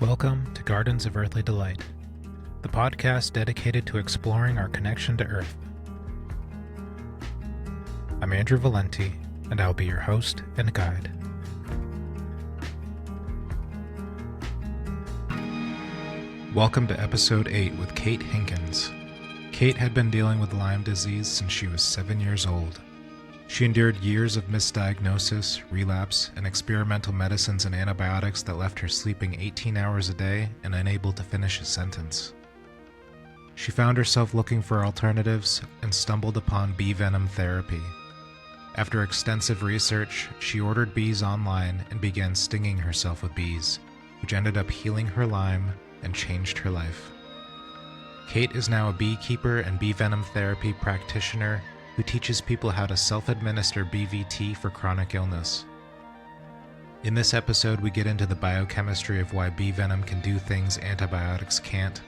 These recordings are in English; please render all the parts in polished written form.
Welcome to Gardens of Earthly Delight, the podcast dedicated to exploring our connection to Earth. I'm Andrew Valenti, and I'll be your host and guide. Welcome to episode 8 with Kate Hinkens. Kate had been dealing with Lyme disease since she was 7 years old. She endured years of misdiagnosis, relapse, and experimental medicines and antibiotics that left her sleeping 18 hours a day and unable to finish a sentence. She found herself looking for alternatives and stumbled upon bee venom therapy. After extensive research, she ordered bees online and began stinging herself with bees, which ended up healing her Lyme and changed her life. Kate is now a beekeeper and bee venom therapy practitioner who teaches people how to self-administer BVT for chronic illness. In this episode, we get into the biochemistry of why bee venom can do things antibiotics can't,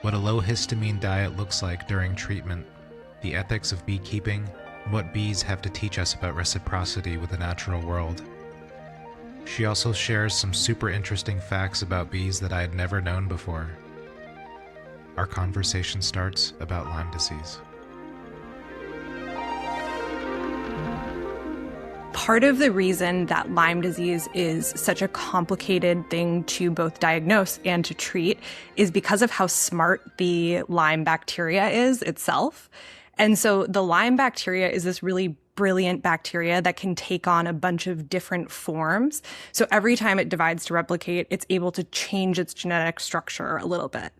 what a low-histamine diet looks like during treatment, the ethics of beekeeping, and what bees have to teach us about reciprocity with the natural world. She also shares some super interesting facts about bees that I had never known before. Our conversation starts about Lyme disease. Part of the reason that Lyme disease is such a complicated thing to both diagnose and to treat is because of how smart the Lyme bacteria is itself. And so the Lyme bacteria is this really brilliant bacteria that can take on a bunch of different forms. So every time it divides to replicate, it's able to change its genetic structure a little bit.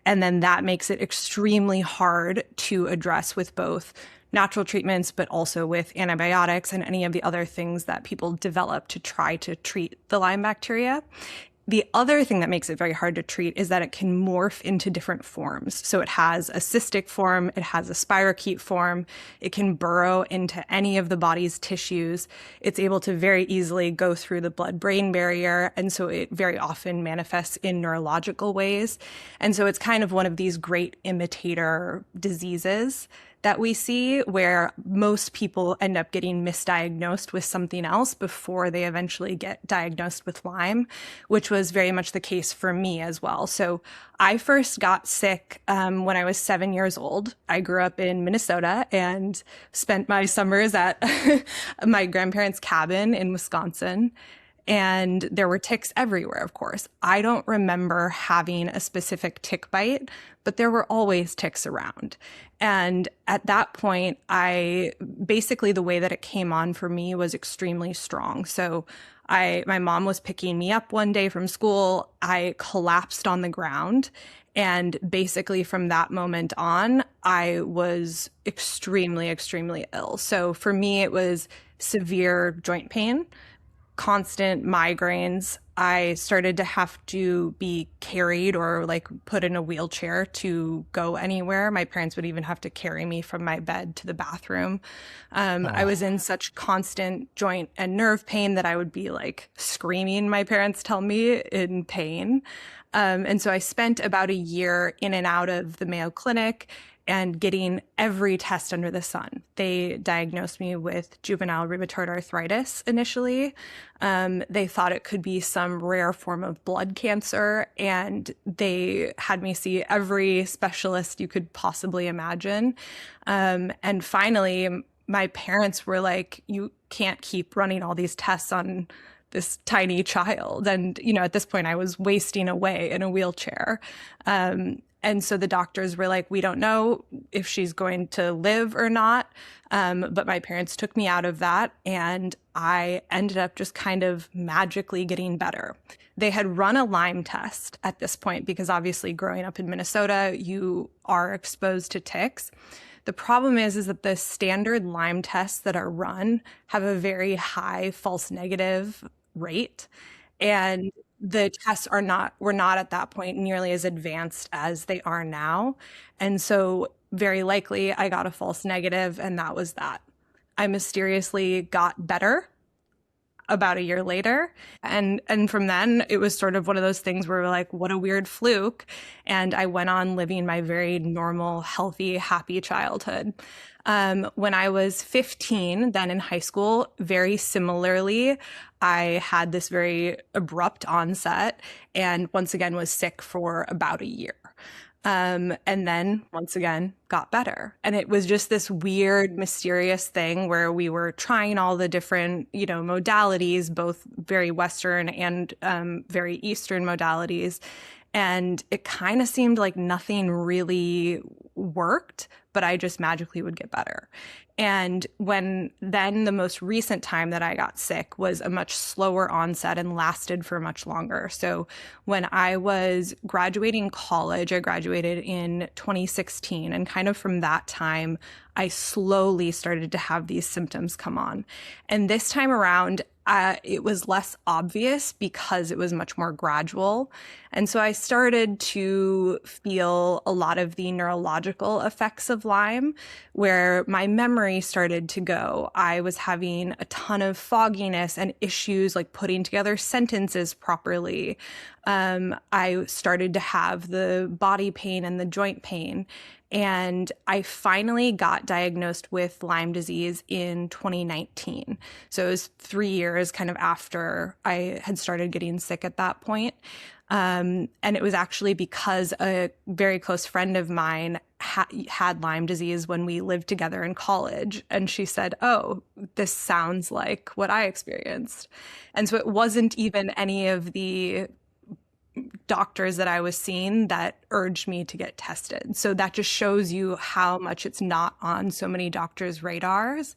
And then that makes it extremely hard to address with both natural treatments, but also with antibiotics and any of the other things that people develop to try to treat the Lyme bacteria. The other thing that makes it very hard to treat is that it can morph into different forms. So it has a cystic form, it has a spirochete form, it can burrow into any of the body's tissues. It's able to very easily go through the blood-brain barrier, and so it very often manifests in neurological ways. And so it's kind of one of these great imitator diseases that we see where most people end up getting misdiagnosed with something else before they eventually get diagnosed with Lyme, which was very much the case for me as well. So I first got sick when I was 7 years old. I grew up in Minnesota and spent my summers at my grandparents' cabin in Wisconsin. And there were ticks everywhere, of course. I don't remember having a specific tick bite, but there were always ticks around. And at that point, basically the way that it came on for me was extremely strong. So my mom was picking me up one day from school. I collapsed on the ground. And basically from that moment on, I was extremely, extremely ill. So for me, it was severe joint pain, constant migraines. I started to have to be carried or put in a wheelchair to go anywhere. My parents would even have to carry me from my bed to the bathroom. I was in such constant joint and nerve pain that I would be screaming, my parents tell me, in pain. And so I spent about a year in and out of the Mayo Clinic and getting every test under the sun. They diagnosed me with juvenile rheumatoid arthritis initially. They thought it could be some rare form of blood cancer, and they had me see every specialist you could possibly imagine. And finally, my parents were like, you can't keep running all these tests on this tiny child. And, at this point I was wasting away in a wheelchair. And so the doctors were like, we don't know if she's going to live or not. But my parents took me out of that, and I ended up just kind of magically getting better. They had run a Lyme test at this point because obviously growing up in Minnesota, you are exposed to ticks. The problem is that the standard Lyme tests that are run have a very high false negative rate. And the tests were not at that point nearly as advanced as they are now. And so very likely I got a false negative, and that was that. I mysteriously got better about a year later. And from then it was sort of one of those things where we're like, what a weird fluke. And I went on living my very normal, healthy, happy childhood. When I was 15, then in high school, very similarly, I had this very abrupt onset and once again was sick for about a year. And then once again got better. And it was just this weird, mysterious thing where we were trying all the different, modalities, both very Western and very Eastern modalities. And it kind of seemed like nothing really worked, but I just magically would get better. And then the most recent time that I got sick was a much slower onset and lasted for much longer. So when I was graduating college, I graduated in 2016. And kind of from that time, I slowly started to have these symptoms come on. And this time around, it was less obvious because it was much more gradual. And so I started to feel a lot of the neurological effects of Lyme, where my memory started to go. I was having a ton of fogginess and issues like putting together sentences properly. I started to have the body pain and the joint pain. And I finally got diagnosed with Lyme disease in 2019. So it was 3 years kind of after I had started getting sick at that point. And it was actually because a very close friend of mine had Lyme disease when we lived together in college. And she said, "Oh, this sounds like what I experienced." And so it wasn't even any of the doctors that I was seeing that urged me to get tested. So that just shows you how much it's not on so many doctors' radars.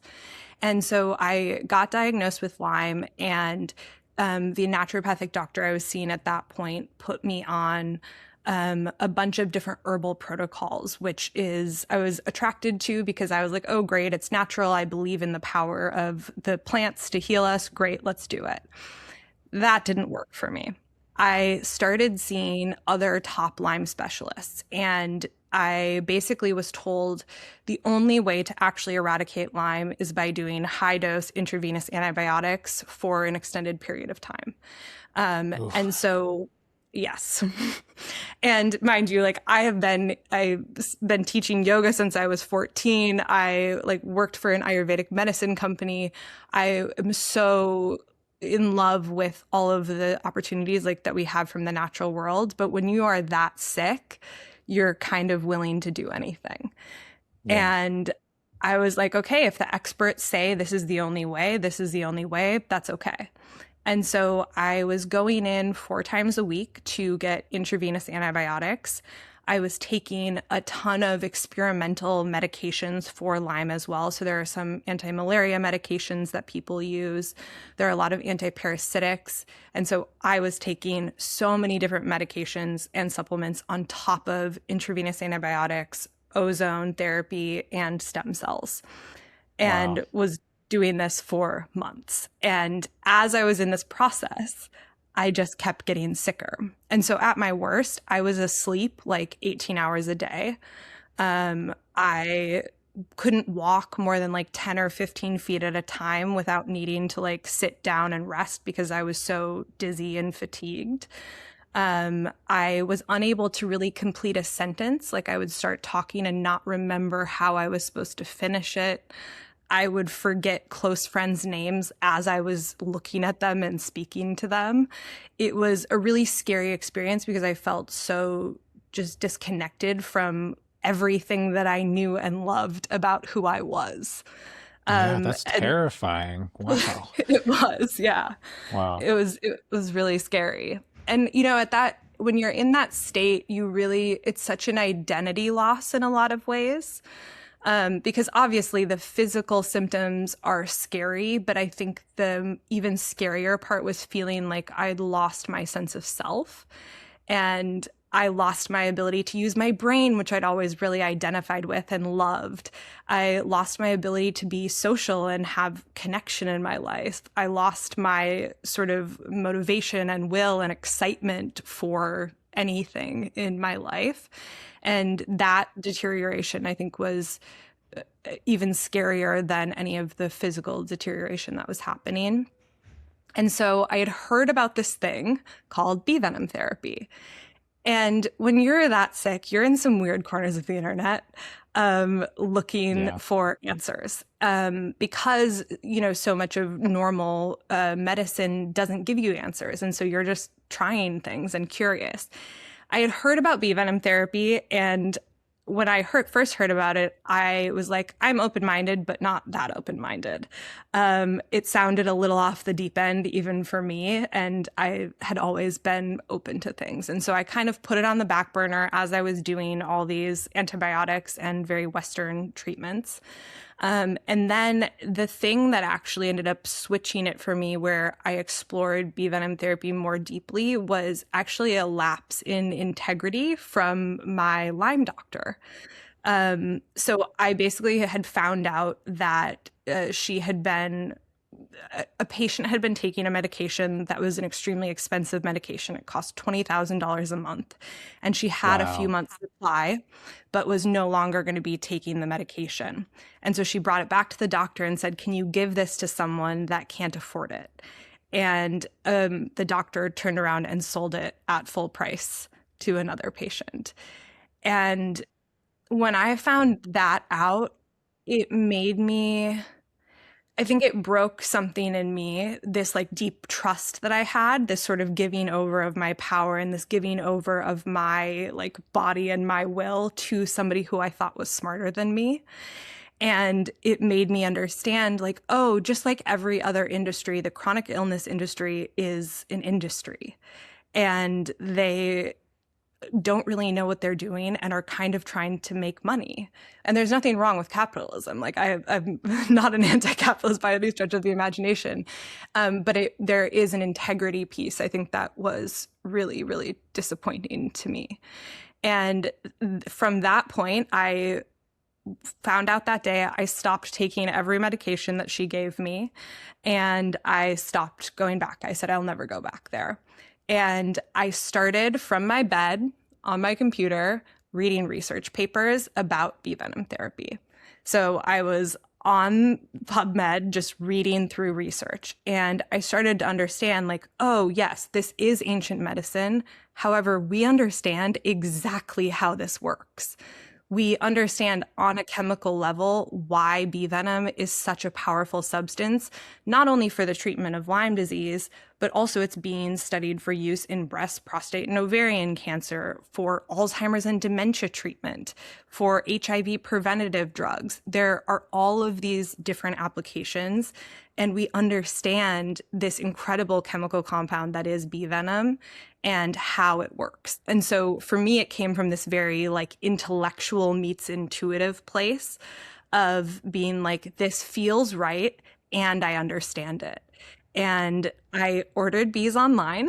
And so I got diagnosed with Lyme, and the naturopathic doctor I was seeing at that point put me on a bunch of different herbal protocols, which I was attracted to because I was like, oh, great, it's natural. I believe in the power of the plants to heal us. Great, let's do it. That didn't work for me. I started seeing other top Lyme specialists, and I basically was told the only way to actually eradicate Lyme is by doing high-dose intravenous antibiotics for an extended period of time. And so, yes. And mind you, like I've been teaching yoga since I was 14. I worked for an Ayurvedic medicine company. I am so in love with all of the opportunities that we have from the natural world. But when you are that sick, you're kind of willing to do anything. Yeah. And I was like, okay, if the experts say this is the only way, that's okay. And so I was going in 4 times a week to get intravenous antibiotics. I was taking a ton of experimental medications for Lyme as well. So there are some anti-malaria medications that people use. There are a lot of antiparasitics. And so I was taking so many different medications and supplements on top of intravenous antibiotics, ozone therapy, and stem cells. And was doing this for months. And as I was in this process, I just kept getting sicker. And so at my worst, I was asleep 18 hours a day. I couldn't walk more than 10 or 15 feet at a time without needing to sit down and rest because I was so dizzy and fatigued. I was unable to really complete a sentence. I would start talking and not remember how I was supposed to finish it. I would forget close friends' names as I was looking at them and speaking to them. It was a really scary experience because I felt so just disconnected from everything that I knew and loved about who I was. Yeah, that's terrifying. Wow. It was, yeah. Wow. It was really scary. And, when you're in that state, it's such an identity loss in a lot of ways. Because obviously the physical symptoms are scary, but I think the even scarier part was feeling like I'd lost my sense of self and I lost my ability to use my brain, which I'd always really identified with and loved. I lost my ability to be social and have connection in my life. I lost my sort of motivation and will and excitement for anything in my life. And that deterioration, I think, was even scarier than any of the physical deterioration that was happening. And so I had heard about this thing called bee venom therapy. And when you're that sick, you're in some weird corners of the internet looking for answers because, so much of normal medicine doesn't give you answers. And so you're just trying things and curious. I had heard about bee venom therapy, and when I first heard about it, I was like, I'm open-minded, but not that open-minded. It sounded a little off the deep end, even for me, and I had always been open to things. And so I kind of put it on the back burner as I was doing all these antibiotics and very Western treatments. And then the thing that actually ended up switching it for me, where I explored bee venom therapy more deeply, was actually a lapse in integrity from my Lyme doctor. So I basically had found out that a patient had been taking a medication that was an extremely expensive medication. It cost $20,000 a month. And she had a few months supply, but was no longer going to be taking the medication. And so she brought it back to the doctor and said, can you give this to someone that can't afford it? And the doctor turned around and sold it at full price to another patient. And when I found that out, I think it broke something in me, this like deep trust that I had, this sort of giving over of my power and this giving over of my like body and my will to somebody who I thought was smarter than me. And it made me understand like, oh, just like every other industry, the chronic illness industry is an industry, and they don't really know what they're doing and are kind of trying to make money. And there's nothing wrong with capitalism. Like I'm not an anti-capitalist by any stretch of the imagination. But there is an integrity piece. I think that was really, really disappointing to me. And from that point, I found out that day I stopped taking every medication that she gave me, and I stopped going back. I said, I'll never go back there. And I started from my bed on my computer reading research papers about bee venom therapy. So I was on PubMed just reading through research, and I started to understand like, oh yes, this is ancient medicine. However, we understand exactly how this works. We understand on a chemical level why bee venom is such a powerful substance, not only for the treatment of Lyme disease, but also it's being studied for use in breast, prostate, and ovarian cancer, for Alzheimer's and dementia treatment, for HIV preventative drugs. There are all of these different applications, and we understand this incredible chemical compound that is bee venom and how it works. And so for me, it came from this very like intellectual meets intuitive place of being like, this feels right and I understand it. And I ordered bees online.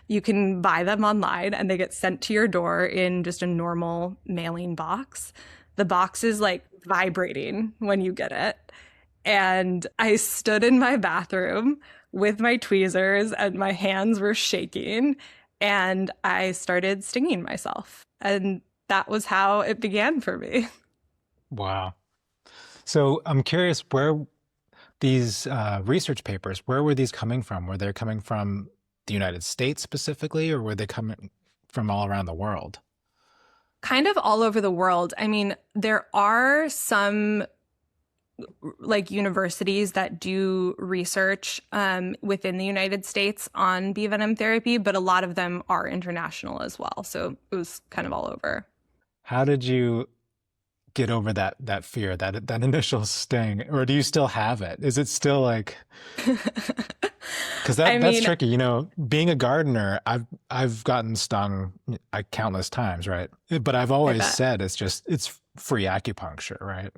You can buy them online and they get sent to your door in just a normal mailing box. The box is like vibrating when you get it. And I stood in my bathroom with my tweezers and my hands were shaking, and I started stinging myself. And that was how it began for me. Wow. So I'm curious, where these research papers, where were these coming from? Were they coming from the United States specifically, or were they coming from all around the world? Kind of all over the world. I mean, there are some like universities that do research within the United States on bee venom therapy, but a lot of them are international as well. So it was kind of all over. How did you get over that fear, that initial sting, or do you still have it? Is it still like, because that's tricky, you know, being a gardener, I've gotten stung countless times, right? But I've always said it's free acupuncture, right?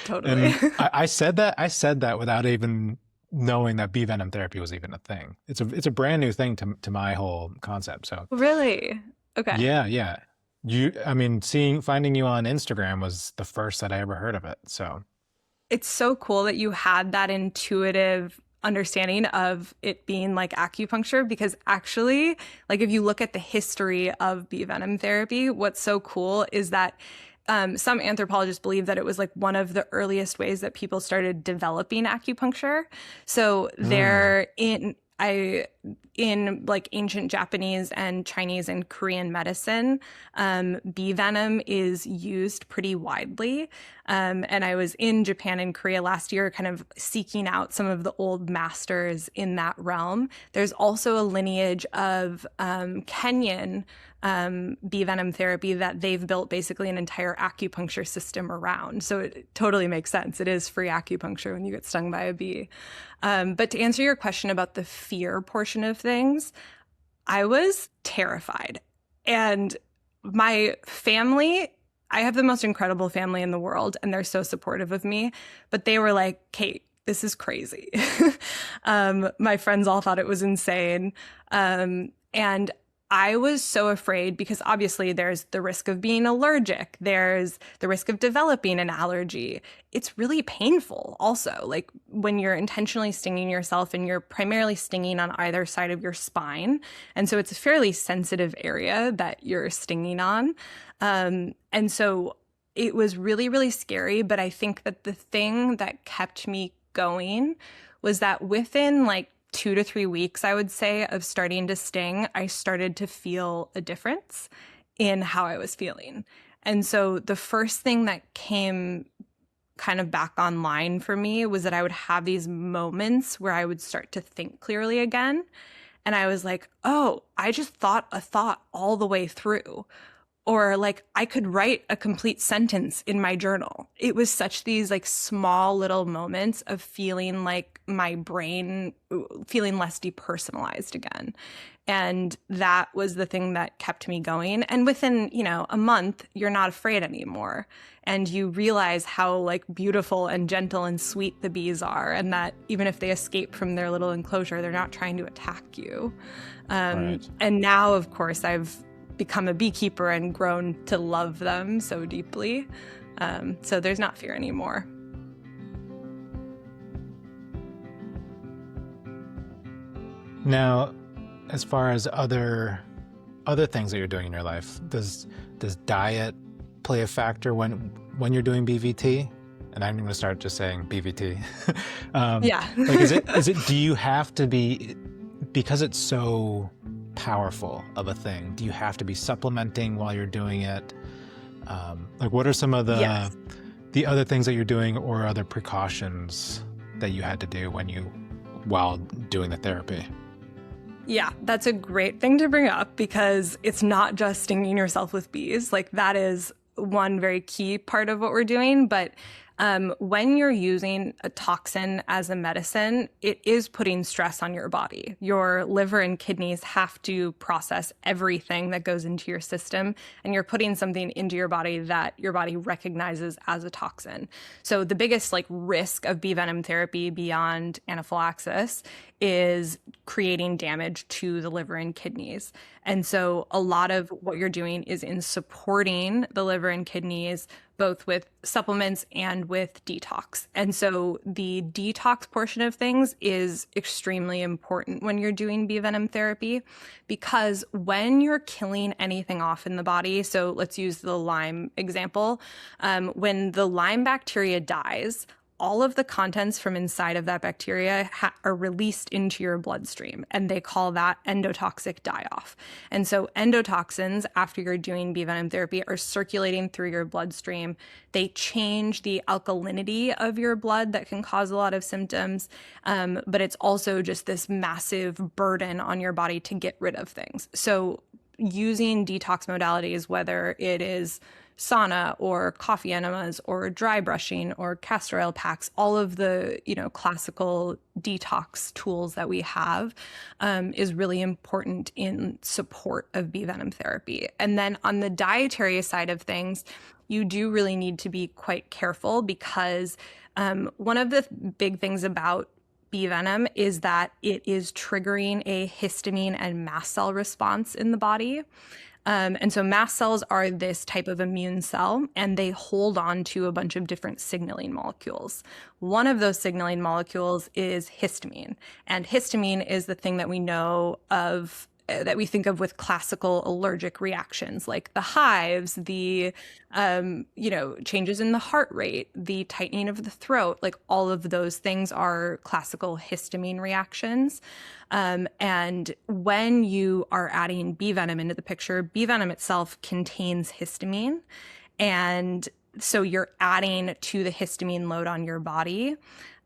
Totally. And I said that without even knowing that bee venom therapy was even a thing. It's a brand new thing to my whole concept. So really? Okay. Yeah. Finding you on Instagram was the first that I ever heard of it. So it's so cool that you had that intuitive understanding of it being like acupuncture, because actually, like if you look at the history of bee venom therapy, what's so cool is that some anthropologists believe that it was like one of the earliest ways that people started developing acupuncture. So they're in like ancient Japanese and Chinese and Korean medicine, bee venom is used pretty widely. And I was in Japan and Korea last year kind of seeking out some of the old masters in that realm. There's also a lineage of Kenyan bee venom therapy that they've built basically an entire acupuncture system around. So it totally makes sense. It is free acupuncture when you get stung by a bee. But to answer your question about the fear portion of things, I was terrified. And my family, I have the most incredible family in the world, and they're so supportive of me. But they were like, Kate, this is crazy. My friends all thought it was insane. And I was so afraid because obviously there's the risk of being allergic. There's the risk of developing an allergy. It's really painful also, like when you're intentionally stinging yourself and you're primarily stinging on either side of your spine. And so it's a fairly sensitive area that you're stinging on. And so it was really, really scary. But I think that the thing that kept me going was that within like 2 to 3 weeks, I would say, of starting to sting, I started to feel a difference in how I was feeling. And so the first thing that came kind of back online for me was that I would have these moments where I would start to think clearly again. And I was like, oh, I just thought a thought all the way through. Or like I could write a complete sentence in my journal. It was such these like small little moments of feeling like my brain feeling less depersonalized again. And that was the thing that kept me going. And within, a month, you're not afraid anymore. And you realize how like beautiful and gentle and sweet the bees are. And that even if they escape from their little enclosure, they're not trying to attack you. Right. And now, of course, I've become a beekeeper and grown to love them so deeply. So there's not fear anymore. Now, as far as other things that you're doing in your life, does diet play a factor when you're doing BVT? And I'm going to start just saying BVT. Yeah. Like, is it? Do you have to be, because it's so powerful of a thing, do you have to be supplementing while you're doing it? Like, what are some of the other things that you're doing or other precautions that you had to do while doing the therapy? Yeah, that's a great thing to bring up because it's not just stinging yourself with bees. Like that is one very key part of what we're doing. But when you're using a toxin as a medicine, it is putting stress on your body. Your liver and kidneys have to process everything that goes into your system, and you're putting something into your body that your body recognizes as a toxin. So the biggest risk of bee venom therapy beyond anaphylaxis is creating damage to the liver and kidneys. And so a lot of what you're doing is in supporting the liver and kidneys, both with supplements and with detox. And so the detox portion of things is extremely important when you're doing bee venom therapy, because when you're killing anything off in the body, so let's use the Lyme example, when the Lyme bacteria dies, all of the contents from inside of that bacteria are released into your bloodstream, and they call that endotoxic die-off. And so endotoxins, after you're doing bee venom therapy, are circulating through your bloodstream. They change the alkalinity of your blood that can cause a lot of symptoms, but it's also just this massive burden on your body to get rid of things. So using detox modalities, whether it is sauna or coffee enemas or dry brushing or castor oil packs, all of the classical detox tools that we have is really important in support of bee venom therapy. And then on the dietary side of things, you do really need to be quite careful, because one of the big things about bee venom is that it is triggering a histamine and mast cell response in the body. And so mast cells are this type of immune cell, and they hold on to a bunch of different signaling molecules. One of those signaling molecules is histamine. And histamine is the thing that we know of that we think of with classical allergic reactions, like the hives, the changes in the heart rate, the tightening of the throat, like all of those things are classical histamine reactions. And when you are adding bee venom into the picture, bee venom itself contains histamine. And so you're adding to the histamine load on your body.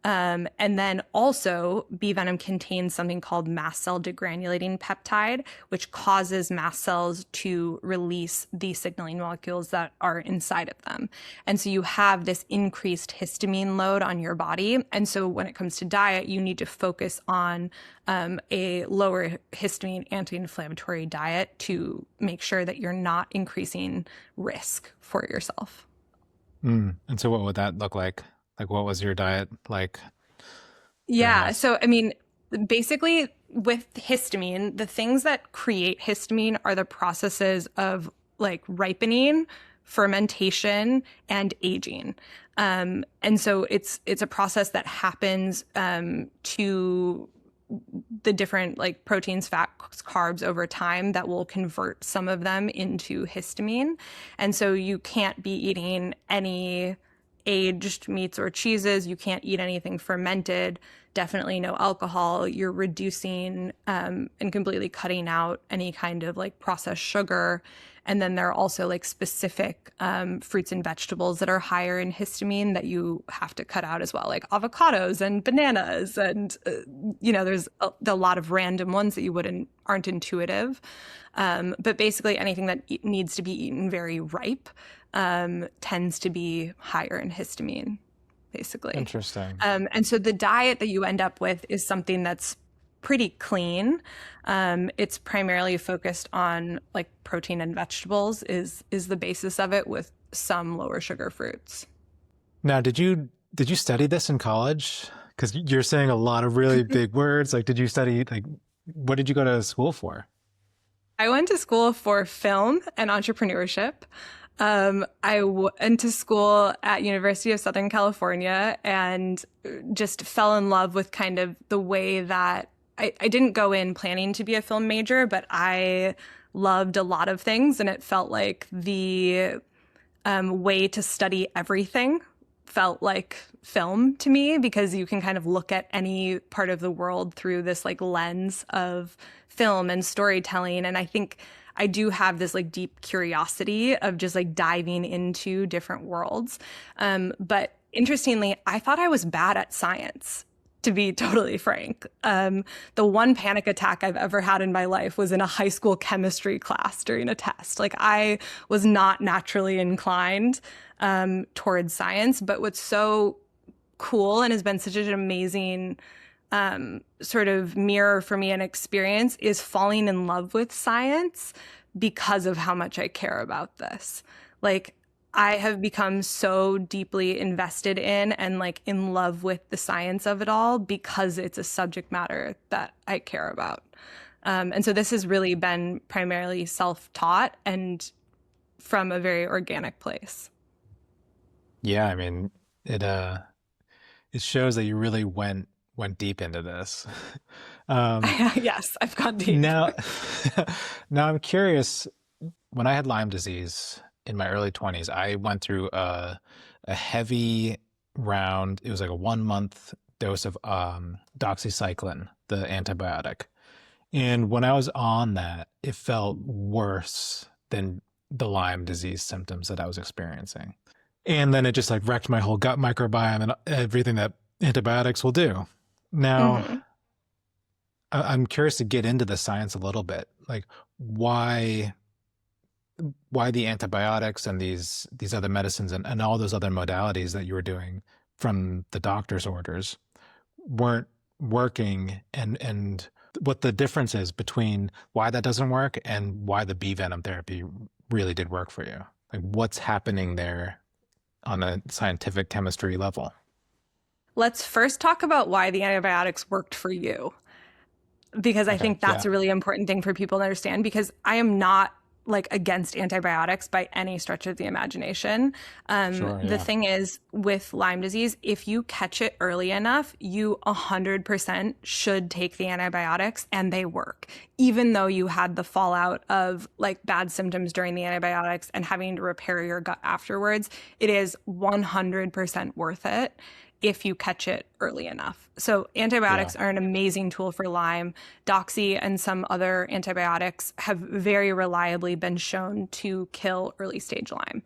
And then also, bee venom contains something called mast cell degranulating peptide, which causes mast cells to release the signaling molecules that are inside of them. And so you have this increased histamine load on your body. And so when it comes to diet, you need to focus on a lower histamine anti-inflammatory diet to make sure that you're not increasing risk for yourself. And so what would that look like? Like, what was your diet like? Yeah. So, I mean, basically with histamine, the things that create histamine are the processes of like ripening, fermentation, and aging. And so it's a process that happens to the different like proteins, fats, carbs over time that will convert some of them into histamine. And so you can't be eating any aged meats or cheeses. You can't eat anything fermented, definitely no alcohol. You're reducing and completely cutting out any kind of like processed sugar. And then there are also like specific fruits and vegetables that are higher in histamine that you have to cut out as well, like avocados and bananas. And, there's a lot of random ones that aren't intuitive. But basically anything that needs to be eaten very ripe tends to be higher in histamine, basically. Interesting. And so the diet that you end up with is something that's pretty clean. It's primarily focused on like protein and vegetables is the basis of it, with some lower sugar fruits. Now, did you study this in college? Because you're saying a lot of really big words. Like, did you study, like, what did you go to school for? I went to school for film and entrepreneurship. I went to school at University of Southern California and just fell in love with kind of the way that I didn't go in planning to be a film major, but I loved a lot of things, and it felt like the way to study everything felt like film to me, because you can kind of look at any part of the world through this like lens of film and storytelling. And I think I do have this like deep curiosity of just like diving into different worlds. But interestingly, I thought I was bad at science, to be totally frank. The one panic attack I've ever had in my life was in a high school chemistry class during a test. Like, I was not naturally inclined towards science, but what's so cool and has been such an amazing sort of mirror for me and experience is falling in love with science because of how much I care about this. Like, I have become so deeply invested in and like in love with the science of it all because it's a subject matter that I care about. And so this has really been primarily self-taught and from a very organic place. Yeah, I mean, it shows that you really went deep into this. Yes, I've gone deep. Now I'm curious. When I had Lyme disease in my early 20s, I went through a heavy round. It was like a 1-month dose of doxycycline, the antibiotic. And when I was on that, it felt worse than the Lyme disease symptoms that I was experiencing. And then it just like wrecked my whole gut microbiome and everything that antibiotics will do. Now, I'm curious to get into the science a little bit. Like, why the antibiotics and these other medicines and all those other modalities that you were doing from the doctor's orders weren't working, and what the difference is between why that doesn't work and why the bee venom therapy really did work for you. Like, what's happening there on a scientific chemistry level? Let's first talk about why the antibiotics worked for you, because I think that's a really important thing for people to understand, because I am not like against antibiotics by any stretch of the imagination. Sure, The yeah. thing is, with Lyme disease, if you catch it early enough, you 100% should take the antibiotics and they work. Even though you had the fallout of like bad symptoms during the antibiotics and having to repair your gut afterwards, it is 100% worth it if you catch it early enough. So Yeah. antibiotics are an amazing tool for Lyme. Doxy and some other antibiotics have very reliably been shown to kill early stage Lyme.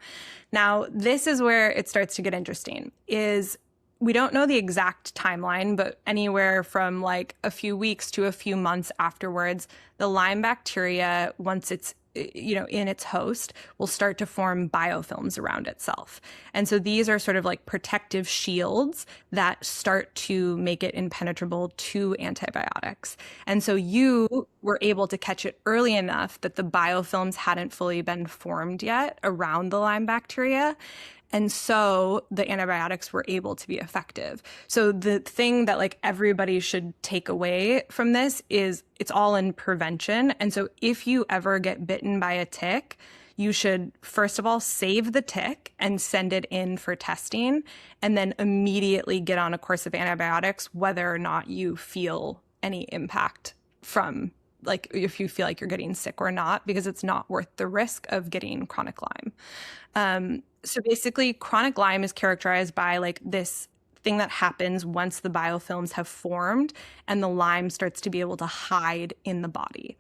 Now, this is where it starts to get interesting, is we don't know the exact timeline, but anywhere from like a few weeks to a few months afterwards, the Lyme bacteria, once it's in its host, will start to form biofilms around itself. And so these are sort of like protective shields that start to make it impenetrable to antibiotics. And so you were able to catch it early enough that the biofilms hadn't fully been formed yet around the Lyme bacteria. And so the antibiotics were able to be effective. So the thing that like everybody should take away from this is it's all in prevention. And so if you ever get bitten by a tick, you should first of all save the tick and send it in for testing, and then immediately get on a course of antibiotics, whether or not you feel any impact from, like, if you feel like you're getting sick or not, because it's not worth the risk of getting chronic Lyme. So basically, chronic Lyme is characterized by like this thing that happens once the biofilms have formed and the Lyme starts to be able to hide in the body.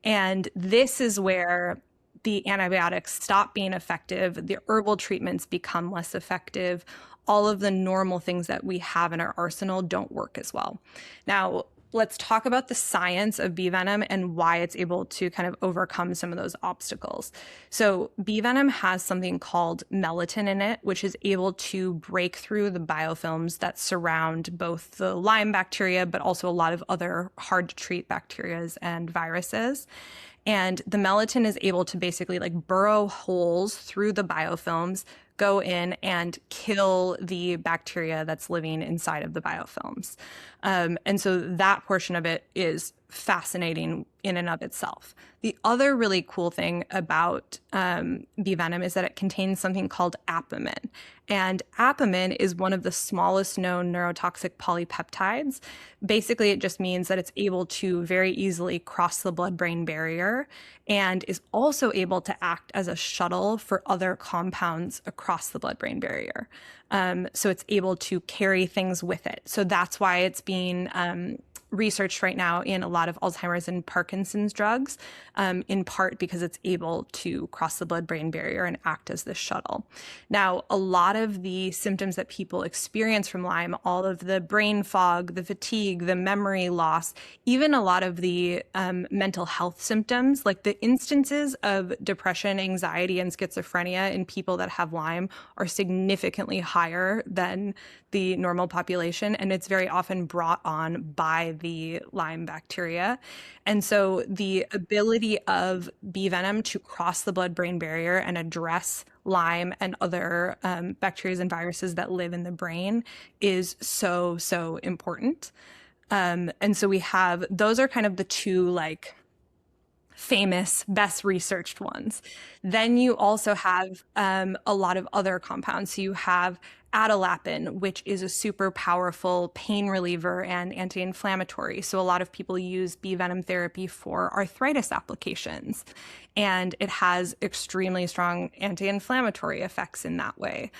And this is where the antibiotics stop being effective, the herbal treatments become less effective, all of the normal things that we have in our arsenal don't work as well. Now, let's talk about the science of bee venom and why it's able to kind of overcome some of those obstacles. So bee venom has something called melittin in it, which is able to break through the biofilms that surround both the Lyme bacteria, but also a lot of other hard to treat bacteria and viruses. And the melittin is able to basically like burrow holes through the biofilms, go in and kill the bacteria that's living inside of the biofilms. And so that portion of it is fascinating in and of itself. The other really cool thing about bee venom is that it contains something called Apamin. And Apamin is one of the smallest known neurotoxic polypeptides. Basically, it just means that it's able to very easily cross the blood-brain barrier and is also able to act as a shuttle for other compounds across the blood-brain barrier. So it's able to carry things with it. So that's why it's being researched right now in a lot of Alzheimer's and Parkinson's drugs, in part because it's able to cross the blood-brain barrier and act as this shuttle. Now, a lot of the symptoms that people experience from Lyme, all of the brain fog, the fatigue, the memory loss, even a lot of the mental health symptoms, like the instances of depression, anxiety, and schizophrenia in people that have Lyme are significantly higher than the normal population, and it's very often brought on by the Lyme bacteria. And so the ability of bee venom to cross the blood-brain barrier and address Lyme and other bacteria and viruses that live in the brain is so, so important. And so we have, those are kind of the two like famous, best researched ones. Then you also have a lot of other compounds. So you have Adolapin, which is a super powerful pain reliever and anti-inflammatory. So a lot of people use bee venom therapy for arthritis applications, and it has extremely strong anti-inflammatory effects in that way.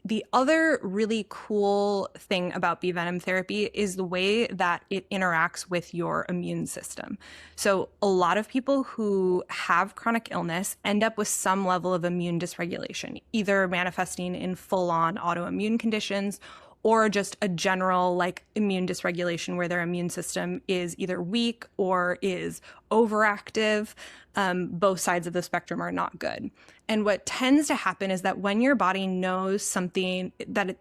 The other really cool thing about bee venom therapy is the way that it interacts with your immune system. So a lot of people who have chronic illness end up with some level of immune dysregulation, either manifesting in full-on autoimmune conditions or just a general like immune dysregulation where their immune system is either weak or is overactive. Both sides of the spectrum are not good. And what tends to happen is that when your body knows something that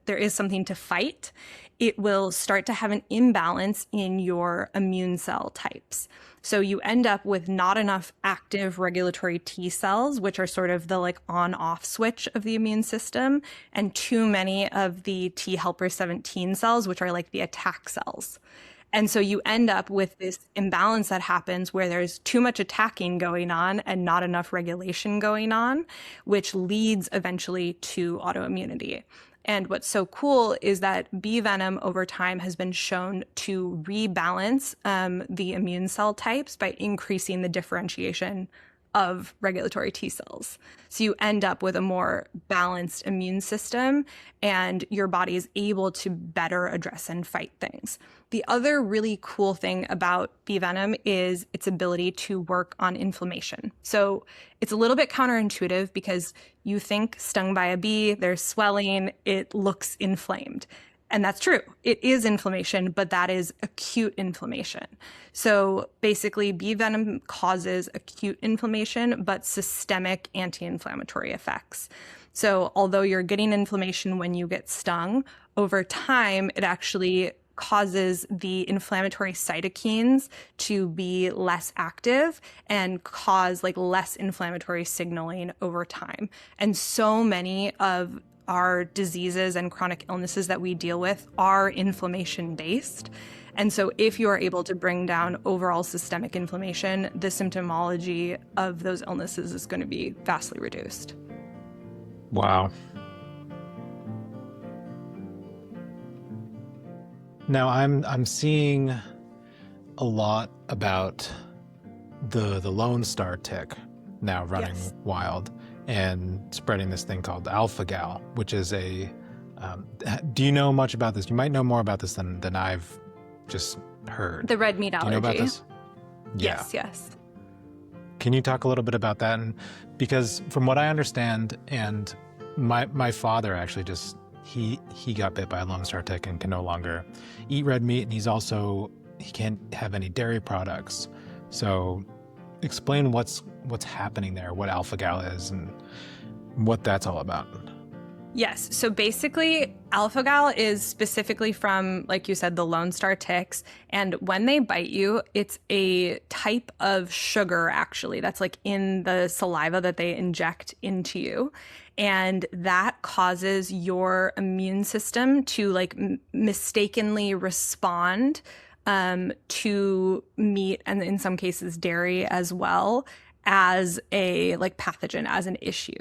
there is something to fight, it will start to have an imbalance in your immune cell types. So you end up with not enough active regulatory T cells, which are sort of the like on-off switch of the immune system, and too many of the T helper 17 cells, which are like the attack cells. And so you end up with this imbalance that happens where there's too much attacking going on and not enough regulation going on, which leads eventually to autoimmunity. And what's so cool is that bee venom over time has been shown to rebalance the immune cell types by increasing the differentiation of regulatory T cells. So you end up with a more balanced immune system and your body is able to better address and fight things. The other really cool thing about bee venom is its ability to work on inflammation. So it's a little bit counterintuitive because you think stung by a bee, there's swelling, it looks inflamed. And that's true. It is inflammation, but that is acute inflammation. So basically, bee venom causes acute inflammation, but systemic anti-inflammatory effects. So although you're getting inflammation when you get stung, over time, it actually causes the inflammatory cytokines to be less active and cause like less inflammatory signaling over time. And so many of our diseases and chronic illnesses that we deal with are inflammation based. And so if you are able to bring down overall systemic inflammation, the symptomology of those illnesses is going to be vastly reduced. Wow. Now I'm seeing a lot about the Lone Star tick now running wild and spreading this thing called alpha-gal, which is a, do you know much about this? You might know more about this than I've just heard. The red meat allergy. Do you know about this? Yeah. Yes. Can you talk a little bit about that? And because from what I understand, and my father actually just, he got bit by a Lone Star tick and can no longer eat red meat. And he can't have any dairy products. So explain what's happening there, what alpha-gal is and what that's all about. Yes. So basically, alpha-gal is specifically from, like you said, the Lone Star ticks. And when they bite you, it's a type of sugar, actually, that's like in the saliva that they inject into you. And that causes your immune system to like mistakenly respond to meat and in some cases dairy as well as a like pathogen, as an issue.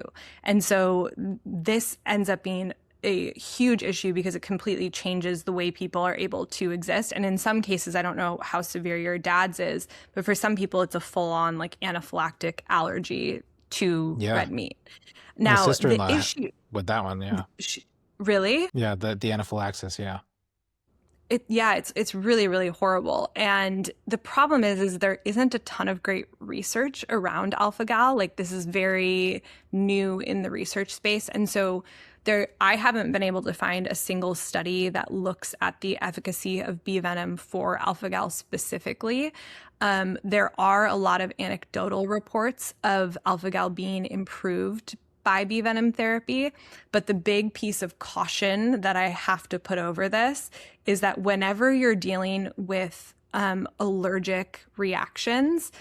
And so this ends up being a huge issue because it completely changes the way people are able to exist. And in some cases, I don't know how severe your dad's is, but for some people, it's a full-on like anaphylactic allergy to red meat. Now, my sister-in-law the issue with that one, really? Yeah, the anaphylaxis, yeah. It's really, really horrible. And the problem is there isn't a ton of great research around alpha-gal. Like this is very new in the research space. And so I haven't been able to find a single study that looks at the efficacy of bee venom for alpha-gal specifically. There are a lot of anecdotal reports of alpha-gal being improved by bee venom therapy. But the big piece of caution that I have to put over this is that whenever you're dealing with allergic reactions,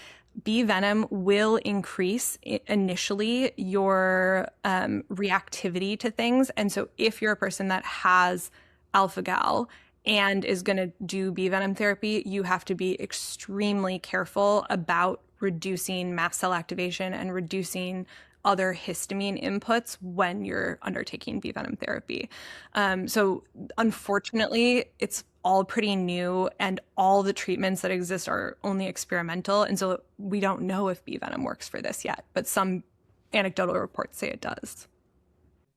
bee venom will increase initially your reactivity to things. And so if you're a person that has alpha-gal and is going to do bee venom therapy, you have to be extremely careful about reducing mast cell activation and reducing other histamine inputs when you're undertaking bee venom therapy. So unfortunately, it's all pretty new and all the treatments that exist are only experimental. And so we don't know if bee venom works for this yet, but some anecdotal reports say it does.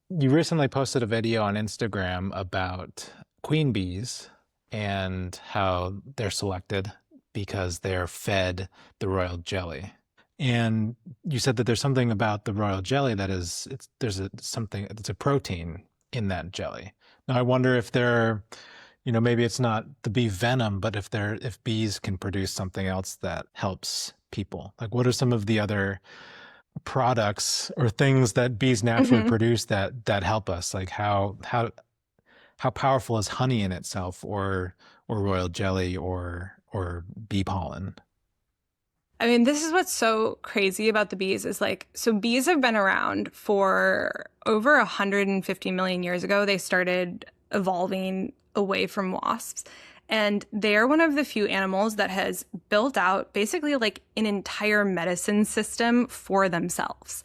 You recently posted a video on Instagram about queen bees and how they're selected because they're fed the royal jelly. And you said that there's something about the royal jelly that is, it's a protein in that jelly. Now I wonder if maybe it's not the bee venom, but if bees can produce something else that helps people. Like what are some of the other products or things that bees naturally produce that help us? Like how powerful is honey in itself or royal jelly or bee pollen? I mean, this is what's so crazy about the bees is so bees have been around for over 150 million years ago. They started evolving away from wasps. And they're one of the few animals that has built out basically like an entire medicine system for themselves.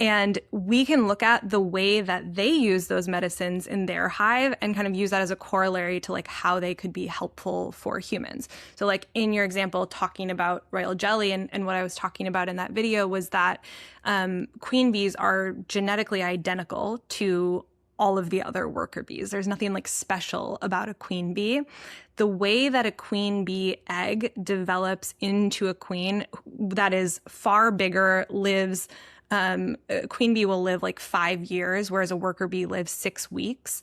And we can look at the way that they use those medicines in their hive and kind of use that as a corollary to like how they could be helpful for humans. So like in your example, talking about royal jelly and what I was talking about in that video was that queen bees are genetically identical to all of the other worker bees. There's nothing like special about a queen bee. The way that a queen bee egg develops into a queen that is far bigger, lives a queen bee will live like 5 years, whereas a worker bee lives 6 weeks.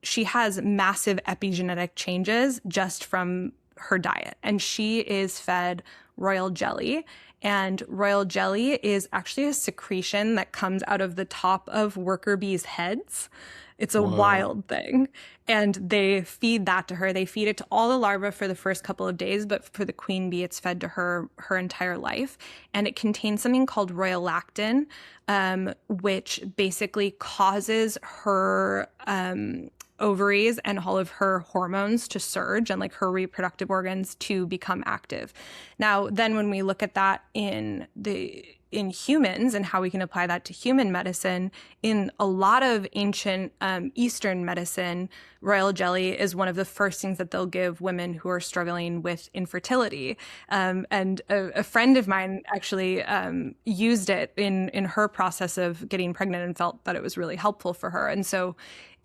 She has massive epigenetic changes just from her diet, and she is fed royal jelly. And royal jelly is actually a secretion that comes out of the top of worker bees' heads. It's a wild thing. And they feed that to her. They feed it to all the larvae for the first couple of days, but for the queen bee, it's fed to her entire life. And it contains something called royal lactin, which basically causes her ovaries and all of her hormones to surge and like her reproductive organs to become active. Now, then when we look at that in humans and how we can apply that to human medicine, in a lot of ancient Eastern medicine, royal jelly is one of the first things that they'll give women who are struggling with infertility. And a friend of mine actually used it in her process of getting pregnant and felt that it was really helpful for her. And so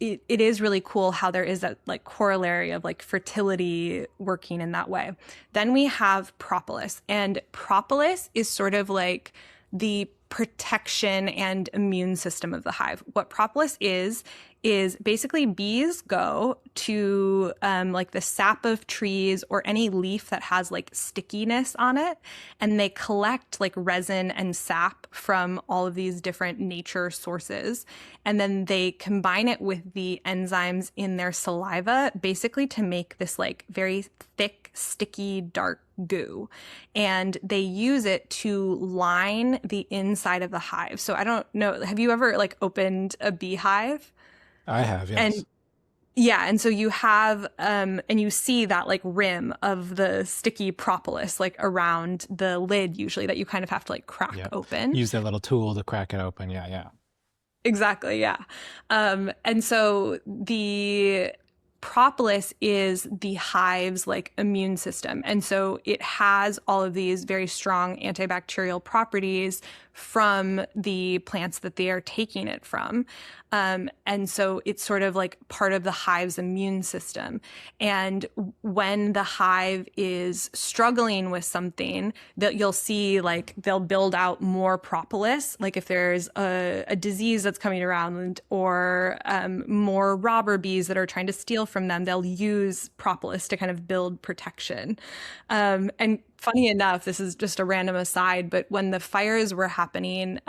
it is really cool how there is that like corollary of like fertility working in that way. Then we have propolis, and propolis is sort of like the protection and immune system of the hive. What propolis is basically bees go to like the sap of trees or any leaf that has like stickiness on it, and they collect like resin and sap from all of these different nature sources, and then they combine it with the enzymes in their saliva basically to make this like very thick, sticky, dark goo. And they use it to line the inside of the hive. So I don't know, have you ever like opened a beehive? I have, yes. And so you have, and you see that like rim of the sticky propolis like around the lid usually that you kind of have to like crack open. Use that little tool to crack it open. Yeah. Exactly, yeah. And so the propolis is the hive's like immune system. And so it has all of these very strong antibacterial properties from the plants that they are taking it from. And so it's sort of like part of the hive's immune system. And when the hive is struggling with something, that you'll see like they'll build out more propolis. Like if there's a disease that's coming around or more robber bees that are trying to steal from them, they'll use propolis to kind of build protection. And funny enough, this is just a random aside, but when the fires were happening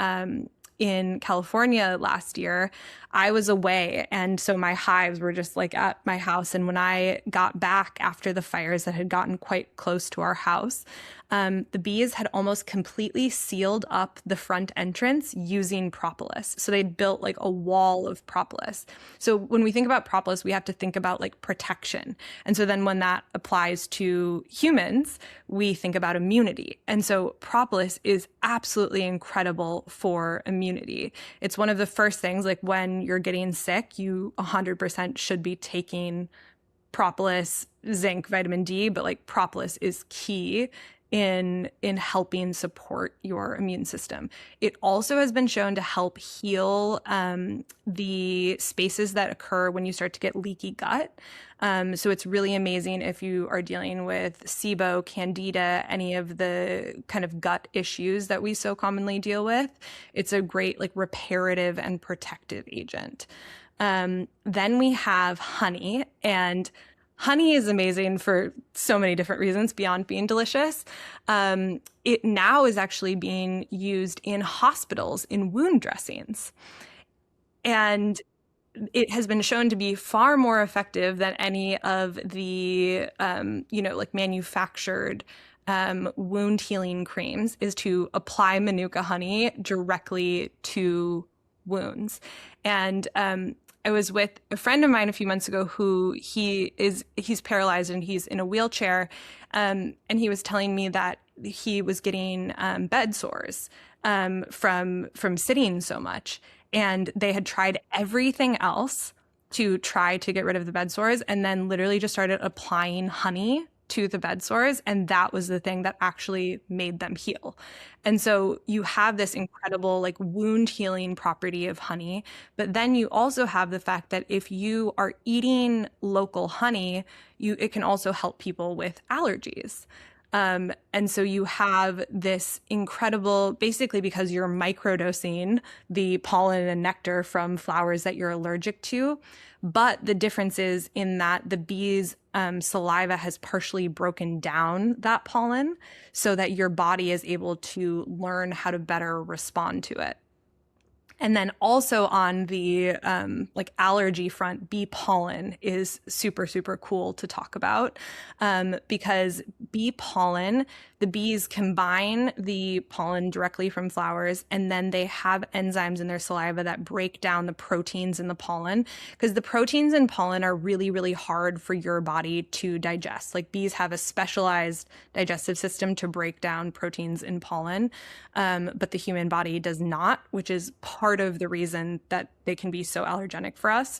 in California last year, I was away. And so my hives were just like at my house. And when I got back after the fires that had gotten quite close to our house, the bees had almost completely sealed up the front entrance using propolis. So they'd built like a wall of propolis. So when we think about propolis, we have to think about like protection. And so then when that applies to humans, we think about immunity. And so propolis is absolutely incredible for immunity. It's one of the first things, like when you're getting sick, you 100% should be taking propolis, zinc, vitamin D, but like propolis is key in helping support your immune system. It also has been shown to help heal the spaces that occur when you start to get leaky gut. So it's really amazing if you are dealing with SIBO, Candida, any of the kind of gut issues that we so commonly deal with. It's a great like reparative and protective agent. Then we have honey, and honey is amazing for so many different reasons beyond being delicious. It now is actually being used in hospitals in wound dressings. And it has been shown to be far more effective than any of the, like manufactured wound healing creams, is to apply Manuka honey directly to wounds. And I was with a friend of mine a few months ago who he's paralyzed and he's in a wheelchair. And he was telling me that he was getting bed sores from sitting so much. And they had tried everything else to try to get rid of the bed sores, and then literally just started applying honey to the bed sores. And that was the thing that actually made them heal. And so you have this incredible like wound healing property of honey. But then you also have the fact that if you are eating local honey, it can also help people with allergies. And so you have this incredible, basically because you're microdosing the pollen and nectar from flowers that you're allergic to. But the difference is in that the bees' saliva has partially broken down that pollen so that your body is able to learn how to better respond to it. And then also on the like allergy front, bee pollen is super, super cool to talk about because bee pollen, the bees combine the pollen directly from flowers, and then they have enzymes in their saliva that break down the proteins in the pollen, because the proteins in pollen are really, really hard for your body to digest. Like bees have a specialized digestive system to break down proteins in pollen, but the human body does not, which is part of the reason that they can be so allergenic for us.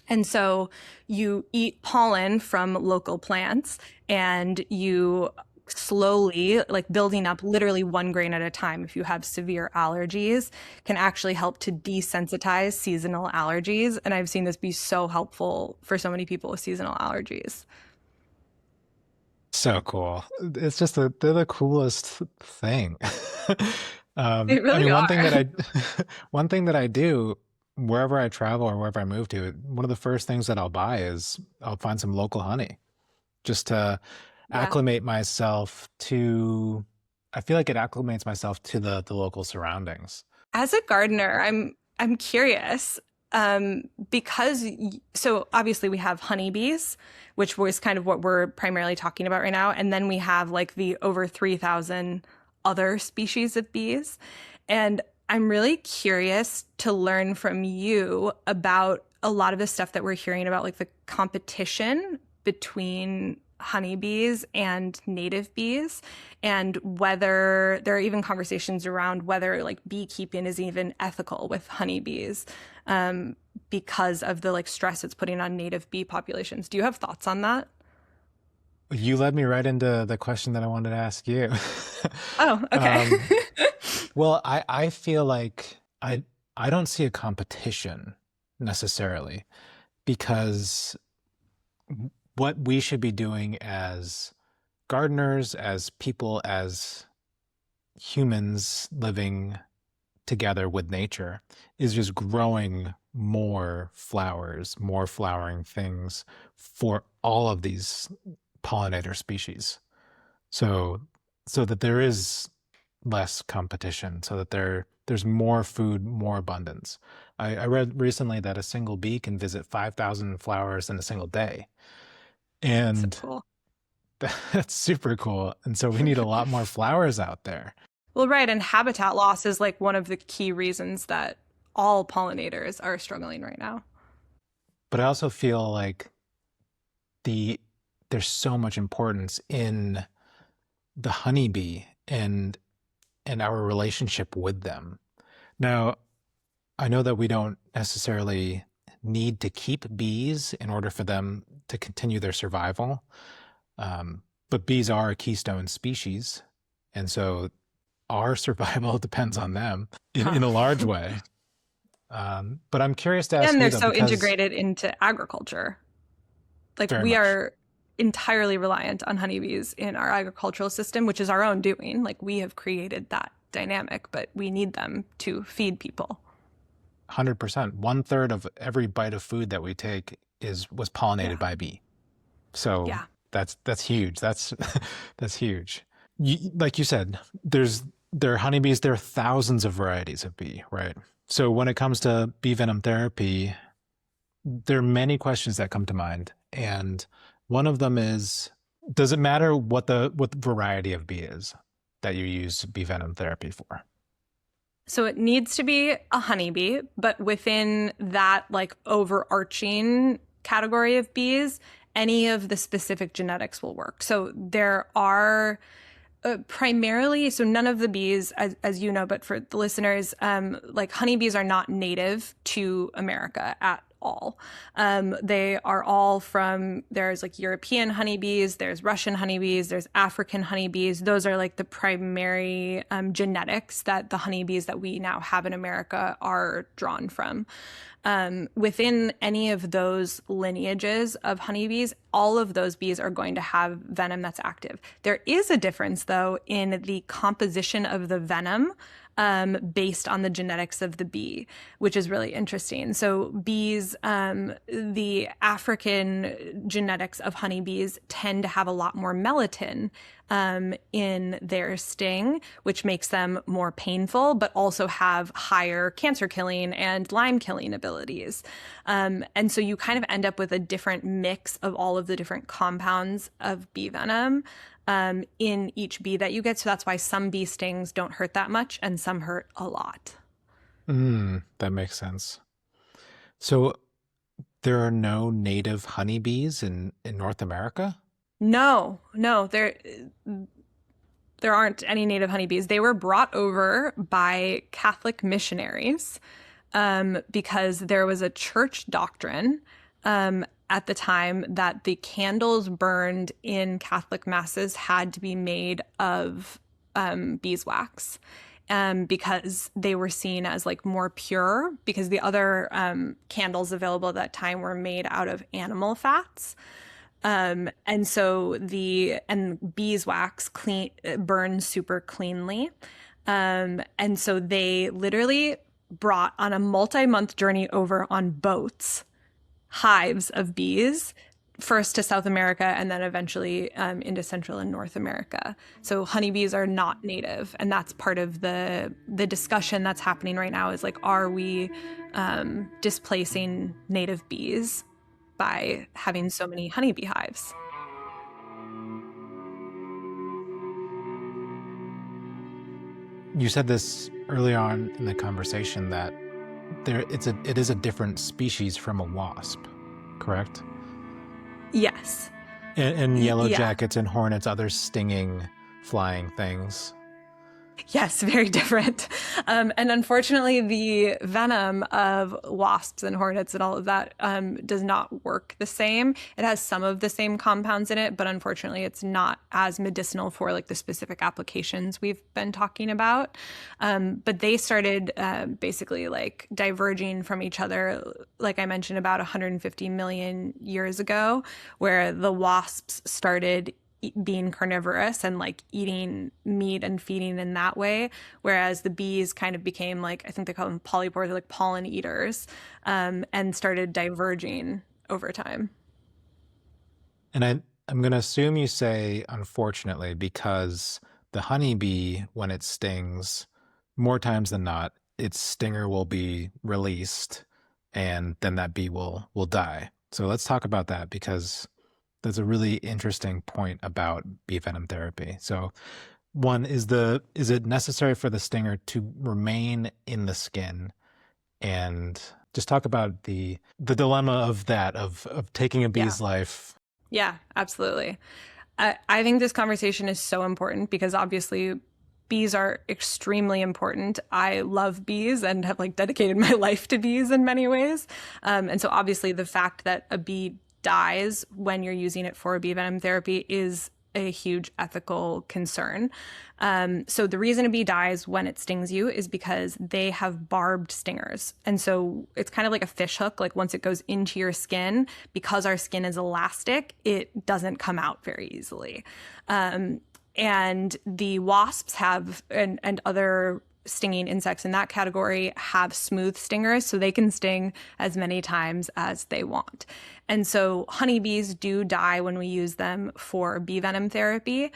And so you eat pollen from local plants and you slowly, like building up literally 1 grain at a time, if you have severe allergies, can actually help to desensitize seasonal allergies. And I've seen this be so helpful for so many people with seasonal allergies. So cool. It's just they're the coolest thing. They I really mean, one are. thing that one thing that I do wherever I travel or wherever I move to, one of the first things that I'll buy is I'll find some local honey just to Yeah. acclimate myself to, I feel like it acclimates myself to the local surroundings. As a gardener, I'm curious because so obviously we have honeybees, which was kind of what we're primarily talking about right now, and then we have like the over 3,000 other species of bees, and I'm really curious to learn from you about a lot of the stuff that we're hearing about, like the competition between honeybees and native bees, and whether there are even conversations around whether like beekeeping is even ethical with honeybees because of the like stress it's putting on native bee populations. Do you have thoughts on that? You led me right into the question that I wanted to ask you. Oh, okay. Um, well, I feel like I don't see a competition necessarily because what we should be doing as gardeners, as people, as humans living together with nature is just growing more flowers, more flowering things for all of these pollinator species. So that there is less competition, so that there's more food, more abundance. I read recently that a single bee can visit 5,000 flowers in a single day. So And cool. that's super cool. And so we need a lot more flowers out there. Well, right. And habitat loss is like one of the key reasons that all pollinators are struggling right now. But I also feel like there's so much importance in the honeybee and our relationship with them. Now, I know that we don't necessarily need to keep bees in order for them to continue their survival. But bees are a keystone species. And so our survival depends on them in a large way. But I'm curious to ask And you they're though, so because integrated into agriculture. Like very we much are entirely reliant on honeybees in our agricultural system, which is our own doing. Like we have created that dynamic, but we need them to feed people. 100%, 1/3 of every bite of food that we take was pollinated Yeah. by a bee. So Yeah. that's huge. That's that's huge. Like you said, there are honeybees. There are thousands of varieties of bee, right? So when it comes to bee venom therapy, there are many questions that come to mind, and one of them is: does it matter what the variety of bee is that you use bee venom therapy for? So it needs to be a honeybee, but within that like overarching category of bees, any of the specific genetics will work. So there are primarily, so none of the bees, as you know, but for the listeners, like honeybees are not native to America at all. They are all from, there's like European honeybees, there's Russian honeybees, there's African honeybees. Those are like the primary genetics that the honeybees that we now have in America are drawn from. Within any of those lineages of honeybees, all of those bees are going to have venom that's active. There is a difference, though, in the composition of the venom based on the genetics of the bee, which is really interesting. So bees, the African genetics of honeybees tend to have a lot more melittin in their sting, which makes them more painful, but also have higher cancer killing and Lyme killing abilities. And so you kind of end up with a different mix of all of the different compounds of bee venom in each bee that you get. So that's why some bee stings don't hurt that much and some hurt a lot. That makes sense. So there are no native honeybees in North America? No, there aren't any native honeybees. They were brought over by Catholic missionaries because there was a church doctrine at the time that the candles burned in Catholic masses had to be made of beeswax. Because they were seen as like more pure, because the other candles available at that time were made out of animal fats. And so beeswax burns super cleanly. And so they literally brought on a multi-month journey over on boats, hives of bees, first to South America and then eventually into Central and North America. So honeybees are not native. And that's part of the discussion that's happening right now is like, are we displacing native bees by having so many honeybee hives? You said this early on in the conversation that it is a different species from a wasp, correct? Yes. And yellow jackets and hornets, other stinging, flying things. Yes, very different. And unfortunately, the venom of wasps and hornets and all of that does not work the same. It has some of the same compounds in it, but unfortunately, it's not as medicinal for like the specific applications we've been talking about. But they started basically like diverging from each other, like I mentioned, about 150 million years ago, where the wasps started being carnivorous and like eating meat and feeding in that way, whereas the bees kind of became like, I think they call them polypores, like pollen eaters, and started diverging over time. And I'm going to assume you say unfortunately, because the honeybee, when it stings, more times than not, its stinger will be released and then that bee will die. So let's talk about that, because that's a really interesting point about bee venom therapy. So one is it necessary for the stinger to remain in the skin? And just talk about the dilemma of that, of taking a bee's life. Yeah, absolutely. I think this conversation is so important because obviously bees are extremely important. I love bees and have like dedicated my life to bees in many ways. And so obviously the fact that a bee dies when you're using it for bee venom therapy is a huge ethical concern. So the reason a bee dies when it stings you is because they have barbed stingers. And so it's kind of like a fish hook. Like once it goes into your skin, because our skin is elastic, it doesn't come out very easily. And the wasps have, and other stinging insects in that category have smooth stingers, so they can sting as many times as they want. And so honeybees do die when we use them for bee venom therapy,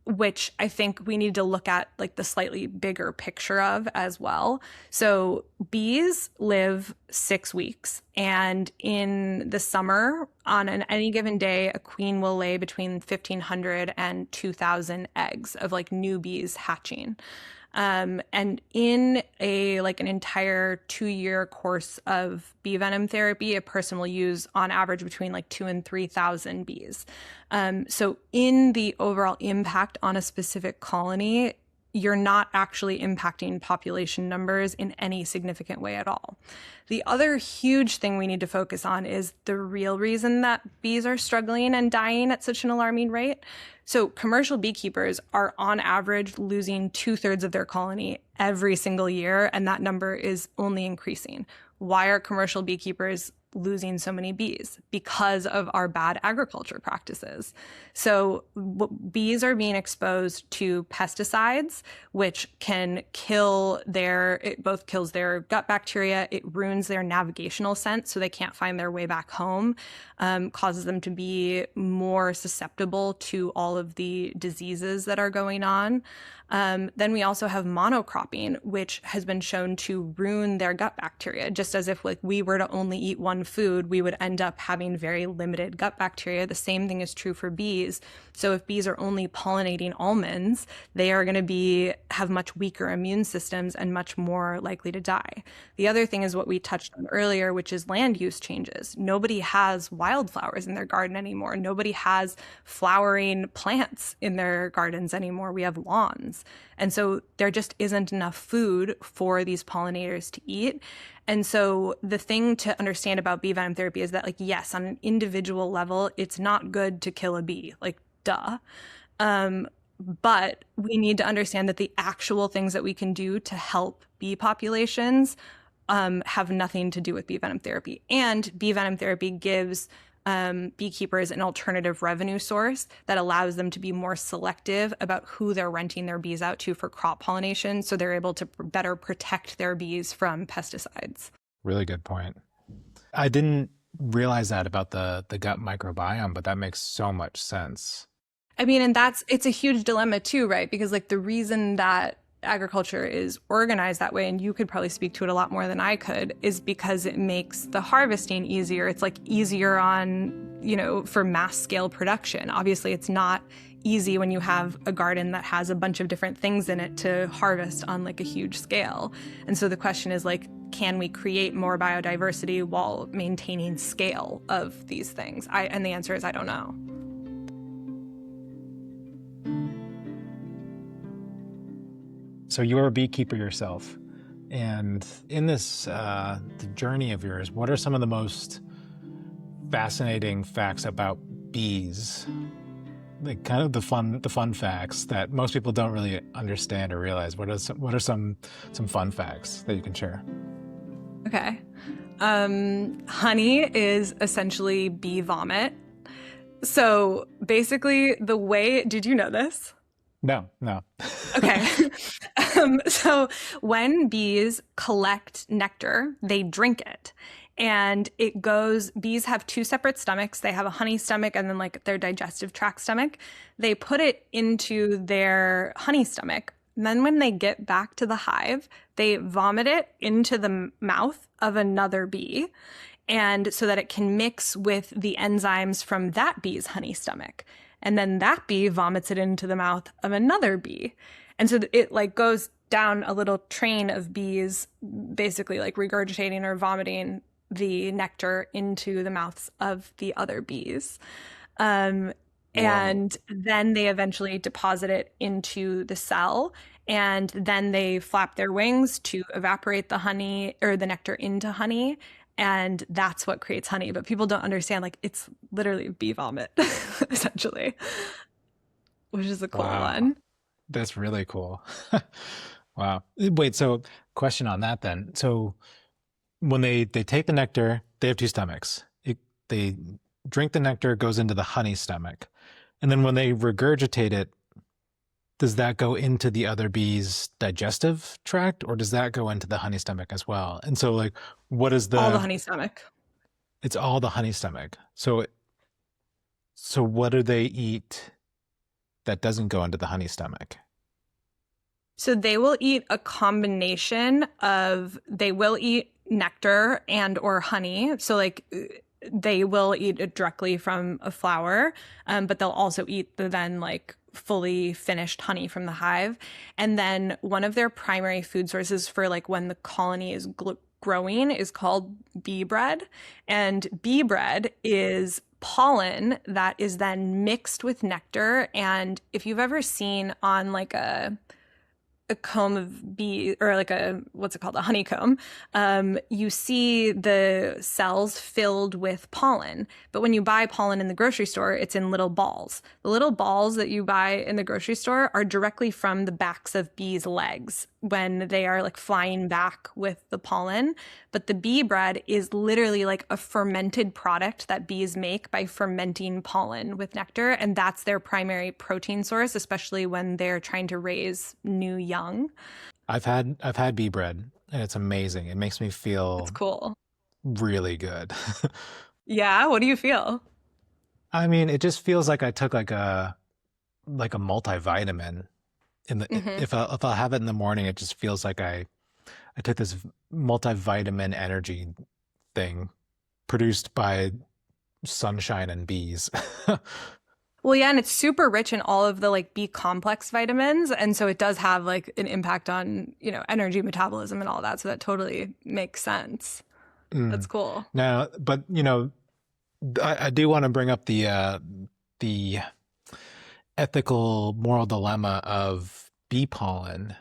which I think we need to look at like the slightly bigger picture of as well. So bees live 6 weeks, and in the summer, on any given day, a queen will lay between 1,500 and 2,000 eggs of like new bees hatching. And in an entire 2-year course of bee venom therapy, a person will use on average between like 2,000 and 3,000 bees. So in the overall impact on a specific colony, you're not actually impacting population numbers in any significant way at all. The other huge thing we need to focus on is the real reason that bees are struggling and dying at such an alarming rate. So commercial beekeepers are on average losing 2/3 of their colony every single year, and that number is only increasing. Why are commercial beekeepers losing so many bees? Because of our bad agriculture practices. So bees are being exposed to pesticides, which can it both kills their gut bacteria, it ruins their navigational sense so they can't find their way back home, causes them to be more susceptible to all of the diseases that are going on. Then we also have monocropping, which has been shown to ruin their gut bacteria. Just as if like we were to only eat one food, we would end up having very limited gut bacteria. The same thing is true for bees. So if bees are only pollinating almonds, they are going to have much weaker immune systems and much more likely to die. The other thing is what we touched on earlier, which is land use changes. Nobody has wildflowers in their garden anymore. Nobody has flowering plants in their gardens anymore. We have lawns. And so there just isn't enough food for these pollinators to eat. And so the thing to understand about bee venom therapy is that, like, yes, on an individual level, it's not good to kill a bee, like, duh. But we need to understand that the actual things that we can do to help bee populations have nothing to do with bee venom therapy. And bee venom therapy gives beekeepers an alternative revenue source that allows them to be more selective about who they're renting their bees out to for crop pollination, so they're able to better protect their bees from pesticides. Really good point. I didn't realize that about the gut microbiome, but that makes so much sense. I mean, and it's a huge dilemma too, right? Because like the reason that agriculture is organized that way, and you could probably speak to it a lot more than I could, is because it makes the harvesting easier. It's like easier for mass scale production. Obviously, it's not easy when you have a garden that has a bunch of different things in it to harvest on like a huge scale. And so the question is like, can we create more biodiversity while maintaining scale of these things? And the answer is, I don't know. So you're a beekeeper yourself, and in this the journey of yours, what are some of the most fascinating facts about bees? Like kind of the fun facts that most people don't really understand or realize. What are some fun facts that you can share? Okay, honey is essentially bee vomit. So basically, did you know this? No. Okay. So when bees collect nectar, they drink it. And bees have 2 separate stomachs. They have a honey stomach and then like their digestive tract stomach. They put it into their honey stomach. And then when they get back to the hive, they vomit it into the mouth of another bee, and so that it can mix with the enzymes from that bee's honey stomach. And then that bee vomits it into the mouth of another bee. And so it like goes down a little train of bees, basically like regurgitating or vomiting the nectar into the mouths of the other bees. And then they eventually deposit it into the cell, and then they flap their wings to evaporate the honey or the nectar into honey. And that's what creates honey. But people don't understand, like, it's literally bee vomit, essentially, which is a cool one. That's really cool. Wow. Wait, so question on that then. So when they take the nectar, they have 2 stomachs. They drink the nectar, it goes into the honey stomach. And then when they regurgitate it, does that go into the other bee's digestive tract, or does that go into the honey stomach as well? And so like, what is all the honey stomach? It's all the honey stomach. So what do they eat that doesn't go into the honey stomach? So they will eat a combination they will eat nectar and or honey. So like they will eat it directly from a flower, but they'll also eat the then like fully finished honey from the hive. And then one of their primary food sources for like when the colony is growing is called bee bread. And bee bread is pollen that is then mixed with nectar. And if you've ever seen on like a comb of bee, or like a, what's it called, a honeycomb, you see the cells filled with pollen. But when you buy pollen in the grocery store, it's in little balls. The little balls that you buy in the grocery store are directly from the backs of bees' legs when they are like flying back with the pollen. But the bee bread is literally like a fermented product that bees make by fermenting pollen with nectar. And that's their primary protein source, especially when they're trying to raise new young. I've had bee bread and it's amazing. It makes me feel It's cool. really good. Yeah, what do you feel? I mean, it just feels like I took like a multivitamin in the if I have it in the morning, it just feels like I took this multivitamin energy thing produced by sunshine and bees. Well, yeah, and it's super rich in all of the like B complex vitamins. And so it does have like an impact on, energy metabolism and all that. So that totally makes sense. That's cool. Now, but I do want to bring up the ethical moral dilemma of bee pollen.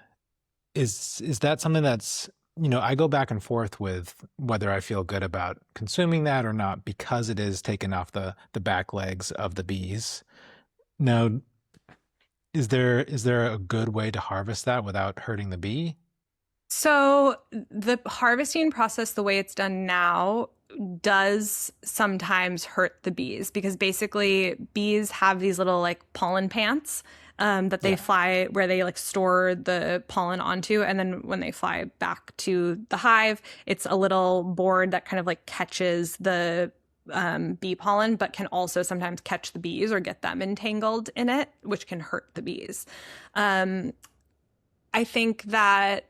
Is that something that's, I go back and forth with whether I feel good about consuming that or not, because it is taken off the back legs of the bees. Now, is there a good way to harvest that without hurting the bee? So the harvesting process, the way it's done now, does sometimes hurt the bees, because basically bees have these little like pollen pants that they fly, where they like store the pollen onto. And then when they fly back to the hive, it's a little board that kind of like catches the bee pollen, but can also sometimes catch the bees or get them entangled in it, which can hurt the bees. I think that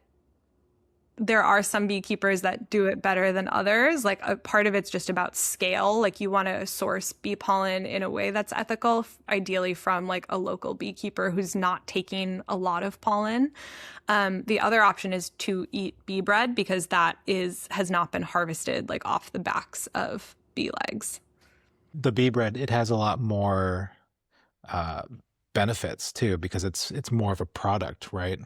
there are some beekeepers that do it better than others. Like a part of it's just about scale. Like you want to source bee pollen in a way that's ethical, ideally from like a local beekeeper who's not taking a lot of pollen. The other option is to eat bee bread, because that has not been harvested like off the backs of bee legs. The bee bread, it has a lot more benefits too, because it's more of a product, right?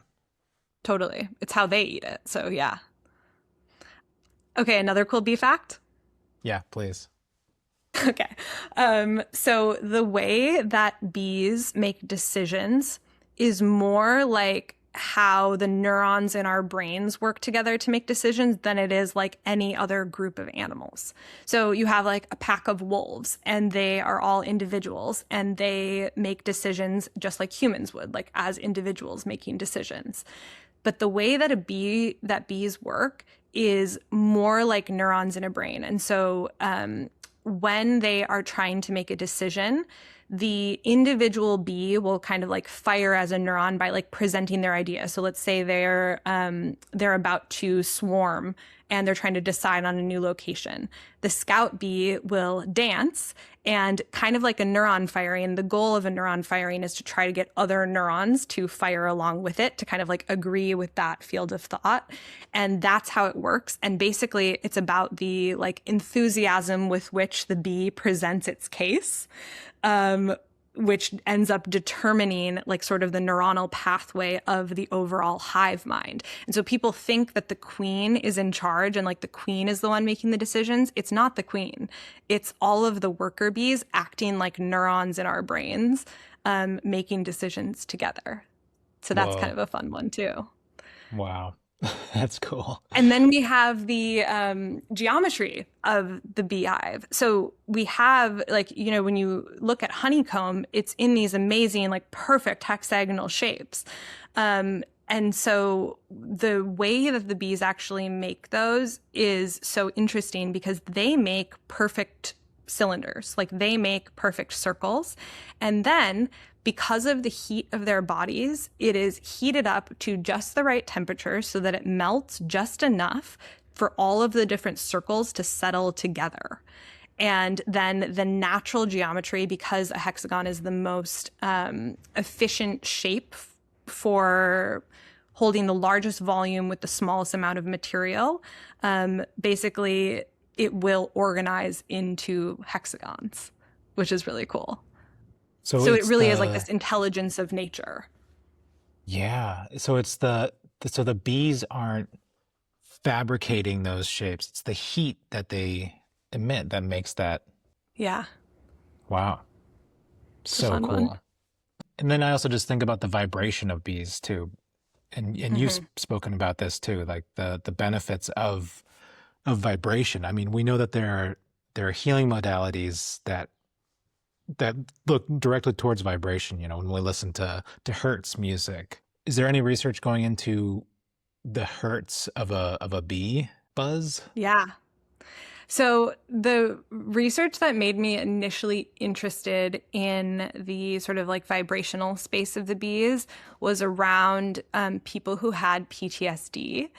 Totally. It's how they eat it. So yeah. Okay, another cool bee fact. Yeah, please. Okay. So the way that bees make decisions is more like how the neurons in our brains work together to make decisions than it is like any other group of animals. So you have like a pack of wolves, and they are all individuals, and they make decisions just like humans would, like as individuals making decisions. But the way that bees work is more like neurons in a brain. And so when they are trying to make a decision, the individual bee will kind of like fire as a neuron by like presenting their idea. So let's say they're about to swarm and they're trying to decide on a new location. The scout bee will dance, and kind of like a neuron firing, the goal of a neuron firing is to try to get other neurons to fire along with it, to kind of like agree with that field of thought. And that's how it works. And basically it's about the like enthusiasm with which the bee presents its case, which ends up determining like sort of the neuronal pathway of the overall hive mind. And so people think that the queen is in charge and like the queen is the one making the decisions. It's not the queen. It's all of the worker bees acting like neurons in our brains, making decisions together. So that's kind of a fun one too. Wow. That's cool. And then we have the geometry of the beehive. So we have like, when you look at honeycomb, it's in these amazing, like perfect hexagonal shapes. And so the way that the bees actually make those is so interesting, because they make perfect cylinders, like they make perfect circles. And then because of the heat of their bodies, it is heated up to just the right temperature so that it melts just enough for all of the different circles to settle together. And then the natural geometry, because a hexagon is the most efficient shape for holding the largest volume with the smallest amount of material, basically it will organize into hexagons, which is really cool. So it really is like this intelligence of nature. Yeah. So so the bees aren't fabricating those shapes. It's the heat that they emit that makes that. Yeah. Wow. It's a So fun cool. one. And then I also just think about the vibration of bees too. And you've Mm-hmm. spoken about this too, like the benefits of vibration. I mean, we know that there are healing modalities that look directly towards vibration, when we listen to Hertz music. Is there any research going into the Hertz of a bee buzz? Yeah. So the research that made me initially interested in the sort of like vibrational space of the bees was around people who had PTSD.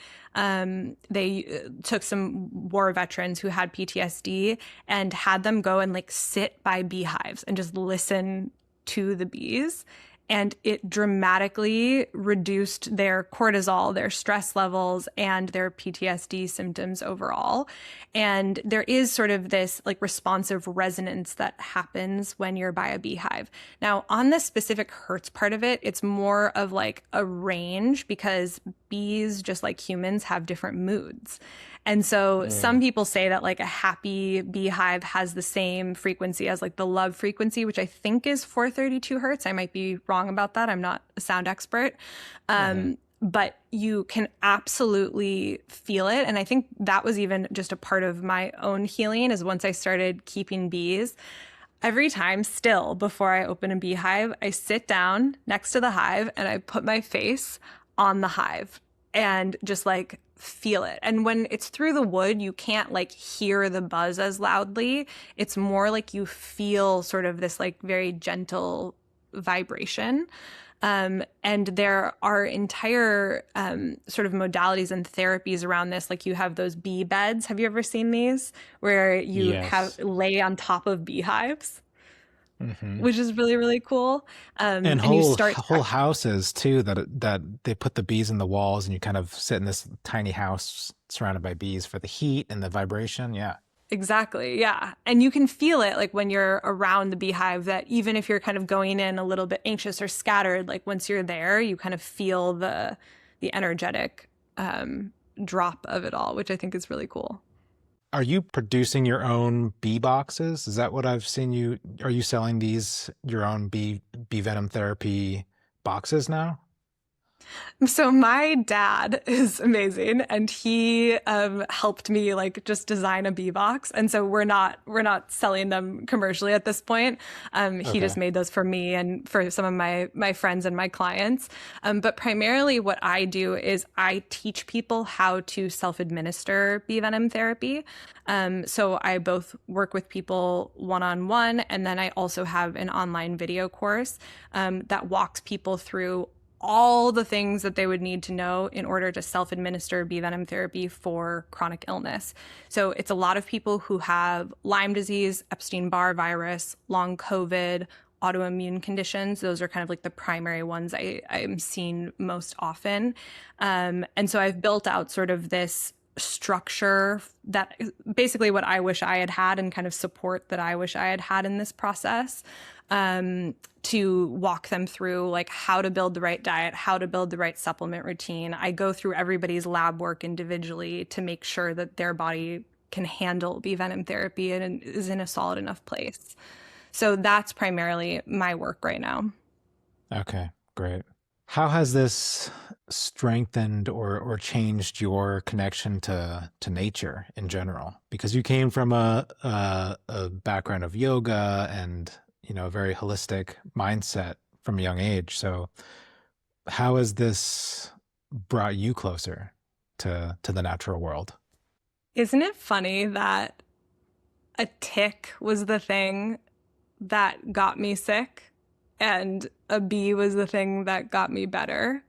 They took some war veterans who had PTSD and had them go and like sit by beehives and just listen to the bees. And it dramatically reduced their cortisol, their stress levels, and their PTSD symptoms overall. And there is sort of this like responsive resonance that happens when you're by a beehive. Now, on the specific Hertz part of it, it's more of like a range because bees, just like humans, have different moods. And so some people say that like a happy beehive has the same frequency as like the love frequency, which I think is 432 Hertz. I might be wrong about that. I'm not a sound expert. But you can absolutely feel it. And I think that was even just a part of my own healing is once I started keeping bees. Every time still before I open a beehive, I sit down next to the hive and I put my face on the hive and just like feel it. And when it's through the wood, you can't like hear the buzz as loudly. It's more like you feel sort of this like very gentle vibration. And there are entire sort of modalities and therapies around this. Like you have those bee beds. Have you ever seen these where you Yes. lay on top of beehives, Hmm. which is really, really cool. And And you start whole houses too that they put the bees in the walls and you kind of sit in this tiny house surrounded by bees for the heat and the vibration. Yeah. Exactly. Yeah. And you can feel it like when you're around the beehive that even if you're kind of going in a little bit anxious or scattered, like once you're there, you kind of feel the energetic drop of it all, which I think is really cool. Are you producing your own bee boxes? Is that what I've seen you? Are you selling your own bee venom therapy boxes now? So my dad is amazing, and he helped me like just design a bee box. And so we're not selling them commercially at this point. He just Okay. made those for me and for some of my friends and my clients. But primarily, what I do is I teach people how to self-administer bee venom therapy. So I both work with people one-on-one, and then I also have an online video course that walks people through all the things that they would need to know in order to self-administer bee venom therapy for chronic illness. So it's a lot of people who have Lyme disease, Epstein-Barr virus, long COVID, autoimmune conditions. Those are kind of like the primary ones I'm seeing most often. And so I've built out sort of this structure that basically what I wish I had had and kind of support that I wish I had had in this process, to walk them through like how to build the right diet, how to build the right supplement routine. I go through everybody's lab work individually to make sure that their body can handle bee venom therapy and is in a solid enough place. So that's primarily my work right now. Okay, great. How has this strengthened or changed your connection to nature in general? Because you came from a background of yoga and a very holistic mindset from a young age. So how has this brought you closer to the natural world? Isn't it funny that a tick was the thing that got me sick and a bee was the thing that got me better?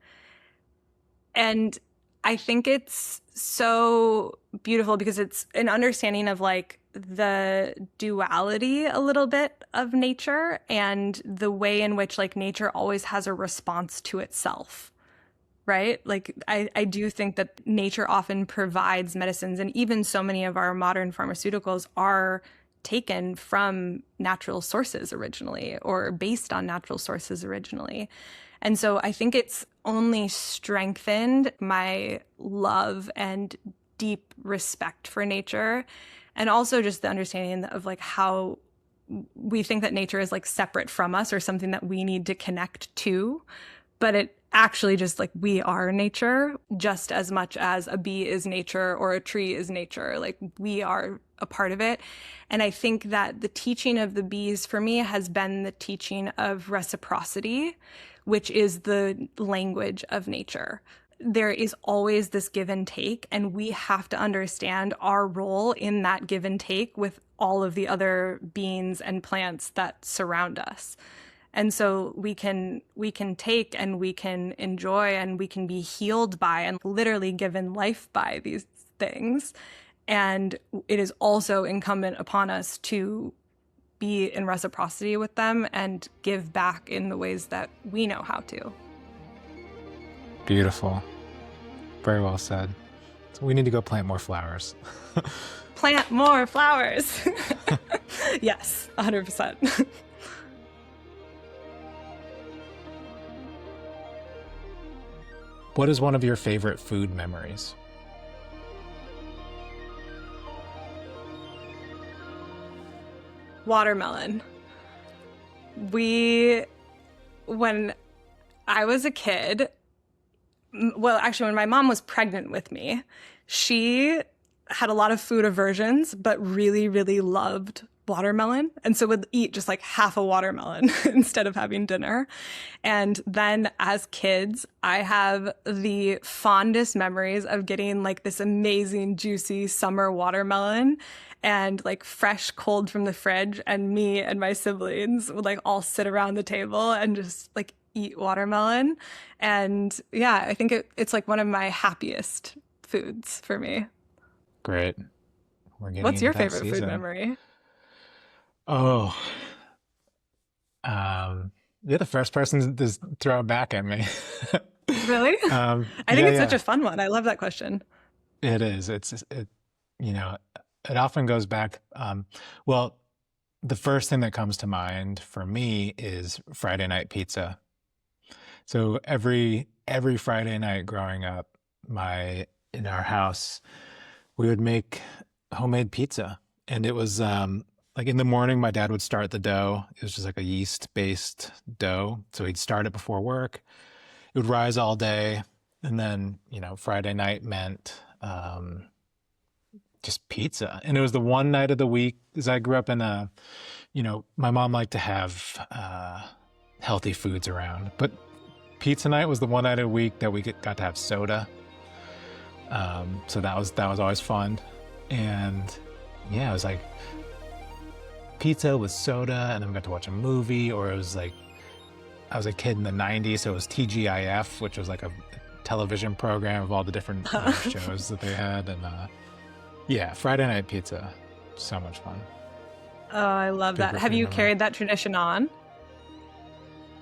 And I think it's so beautiful because it's an understanding of like the duality a little bit of nature and the way in which like nature always has a response to itself, right? Like I do think that nature often provides medicines, and even so many of our modern pharmaceuticals are taken from natural sources originally or based on natural sources originally. And so I think it's only strengthened my love and deep respect for nature, and also just the understanding of like how we think that nature is like separate from us or something that we need to connect to, but it actually just like we are nature just as much as a bee is nature or a tree is nature. Like we are a part of it. And I think that the teaching of the bees for me has been the teaching of reciprocity, which is the language of nature. There is always this give and take, and we have to understand our role in that give and take with all of the other beings and plants that surround us. And so we can take and we can enjoy and we can be healed by and literally given life by these things. And it is also incumbent upon us to be in reciprocity with them and give back in the ways that we know how to. Beautiful. Very well said. So we need to go plant more flowers. Plant more flowers. Yes, 100%. What is one of your favorite food memories? Watermelon. When I was a kid, well, actually, when my mom was pregnant with me, she had a lot of food aversions, but really, really loved watermelon. And so would eat just like half a watermelon instead of having dinner. And then as kids, I have the fondest memories of getting like this amazing, juicy summer watermelon and like fresh, cold from the fridge. And me and my siblings would like all sit around the table and just like eat watermelon. And yeah, I think it's like one of my happiest foods for me. Great. What's your favorite food memory? Oh, you're the first person to throw it back at me. Really? I think it's such a fun one. I love that question. It is. It often goes back. Well, the first thing that comes to mind for me is Friday night pizza. So every Friday night growing up, in our house, we would make homemade pizza, and it was like in the morning, my dad would start the dough. It was just like a yeast-based dough. So he'd start it before work. It would rise all day. And then, Friday night meant just pizza. And it was the one night of the week, because I grew up in my mom liked to have healthy foods around. But pizza night was the one night a week that we got to have soda. So that was always fun. And yeah, it was like pizza with soda, and then we got to watch a movie, or it was like, I was a kid in the 90s, so it was TGIF, which was like a television program of all the different shows that they had. And yeah, Friday night pizza, so much fun. Oh, I love that. Have you carried that tradition on?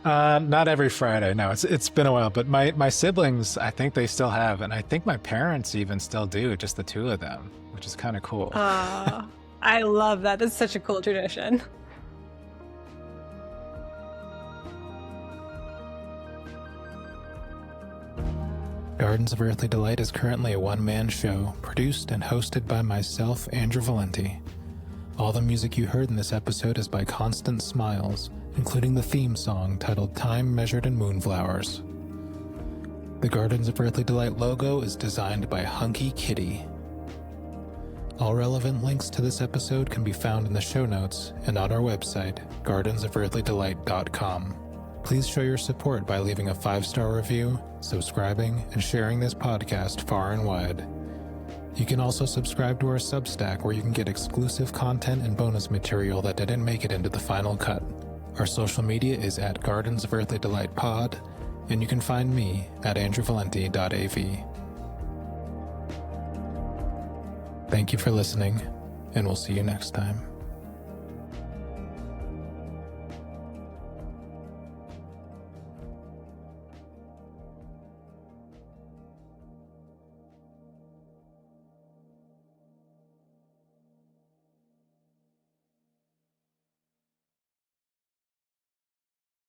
Not every Friday, no. It's been a while, but my siblings, I think they still have, and I think my parents even still do, just the two of them, which is kind of cool. I love that. That's such a cool tradition. Gardens of Earthly Delight is currently a one-man show, produced and hosted by myself, Andrew Valenti. All the music you heard in this episode is by Constant Smiles, including the theme song titled Time Measured in Moonflowers. The Gardens of Earthly Delight logo is designed by Hunky Kitty. All relevant links to this episode can be found in the show notes and on our website, gardensofearthlydelight.com. Please show your support by leaving a 5-star review, subscribing, and sharing this podcast far and wide. You can also subscribe to our Substack, where you can get exclusive content and bonus material that didn't make it into the final cut. Our social media is at Gardens of Earthly Delight Pod, and you can find me at andrewvalenti.av. Thank you for listening. and we'll see you next time.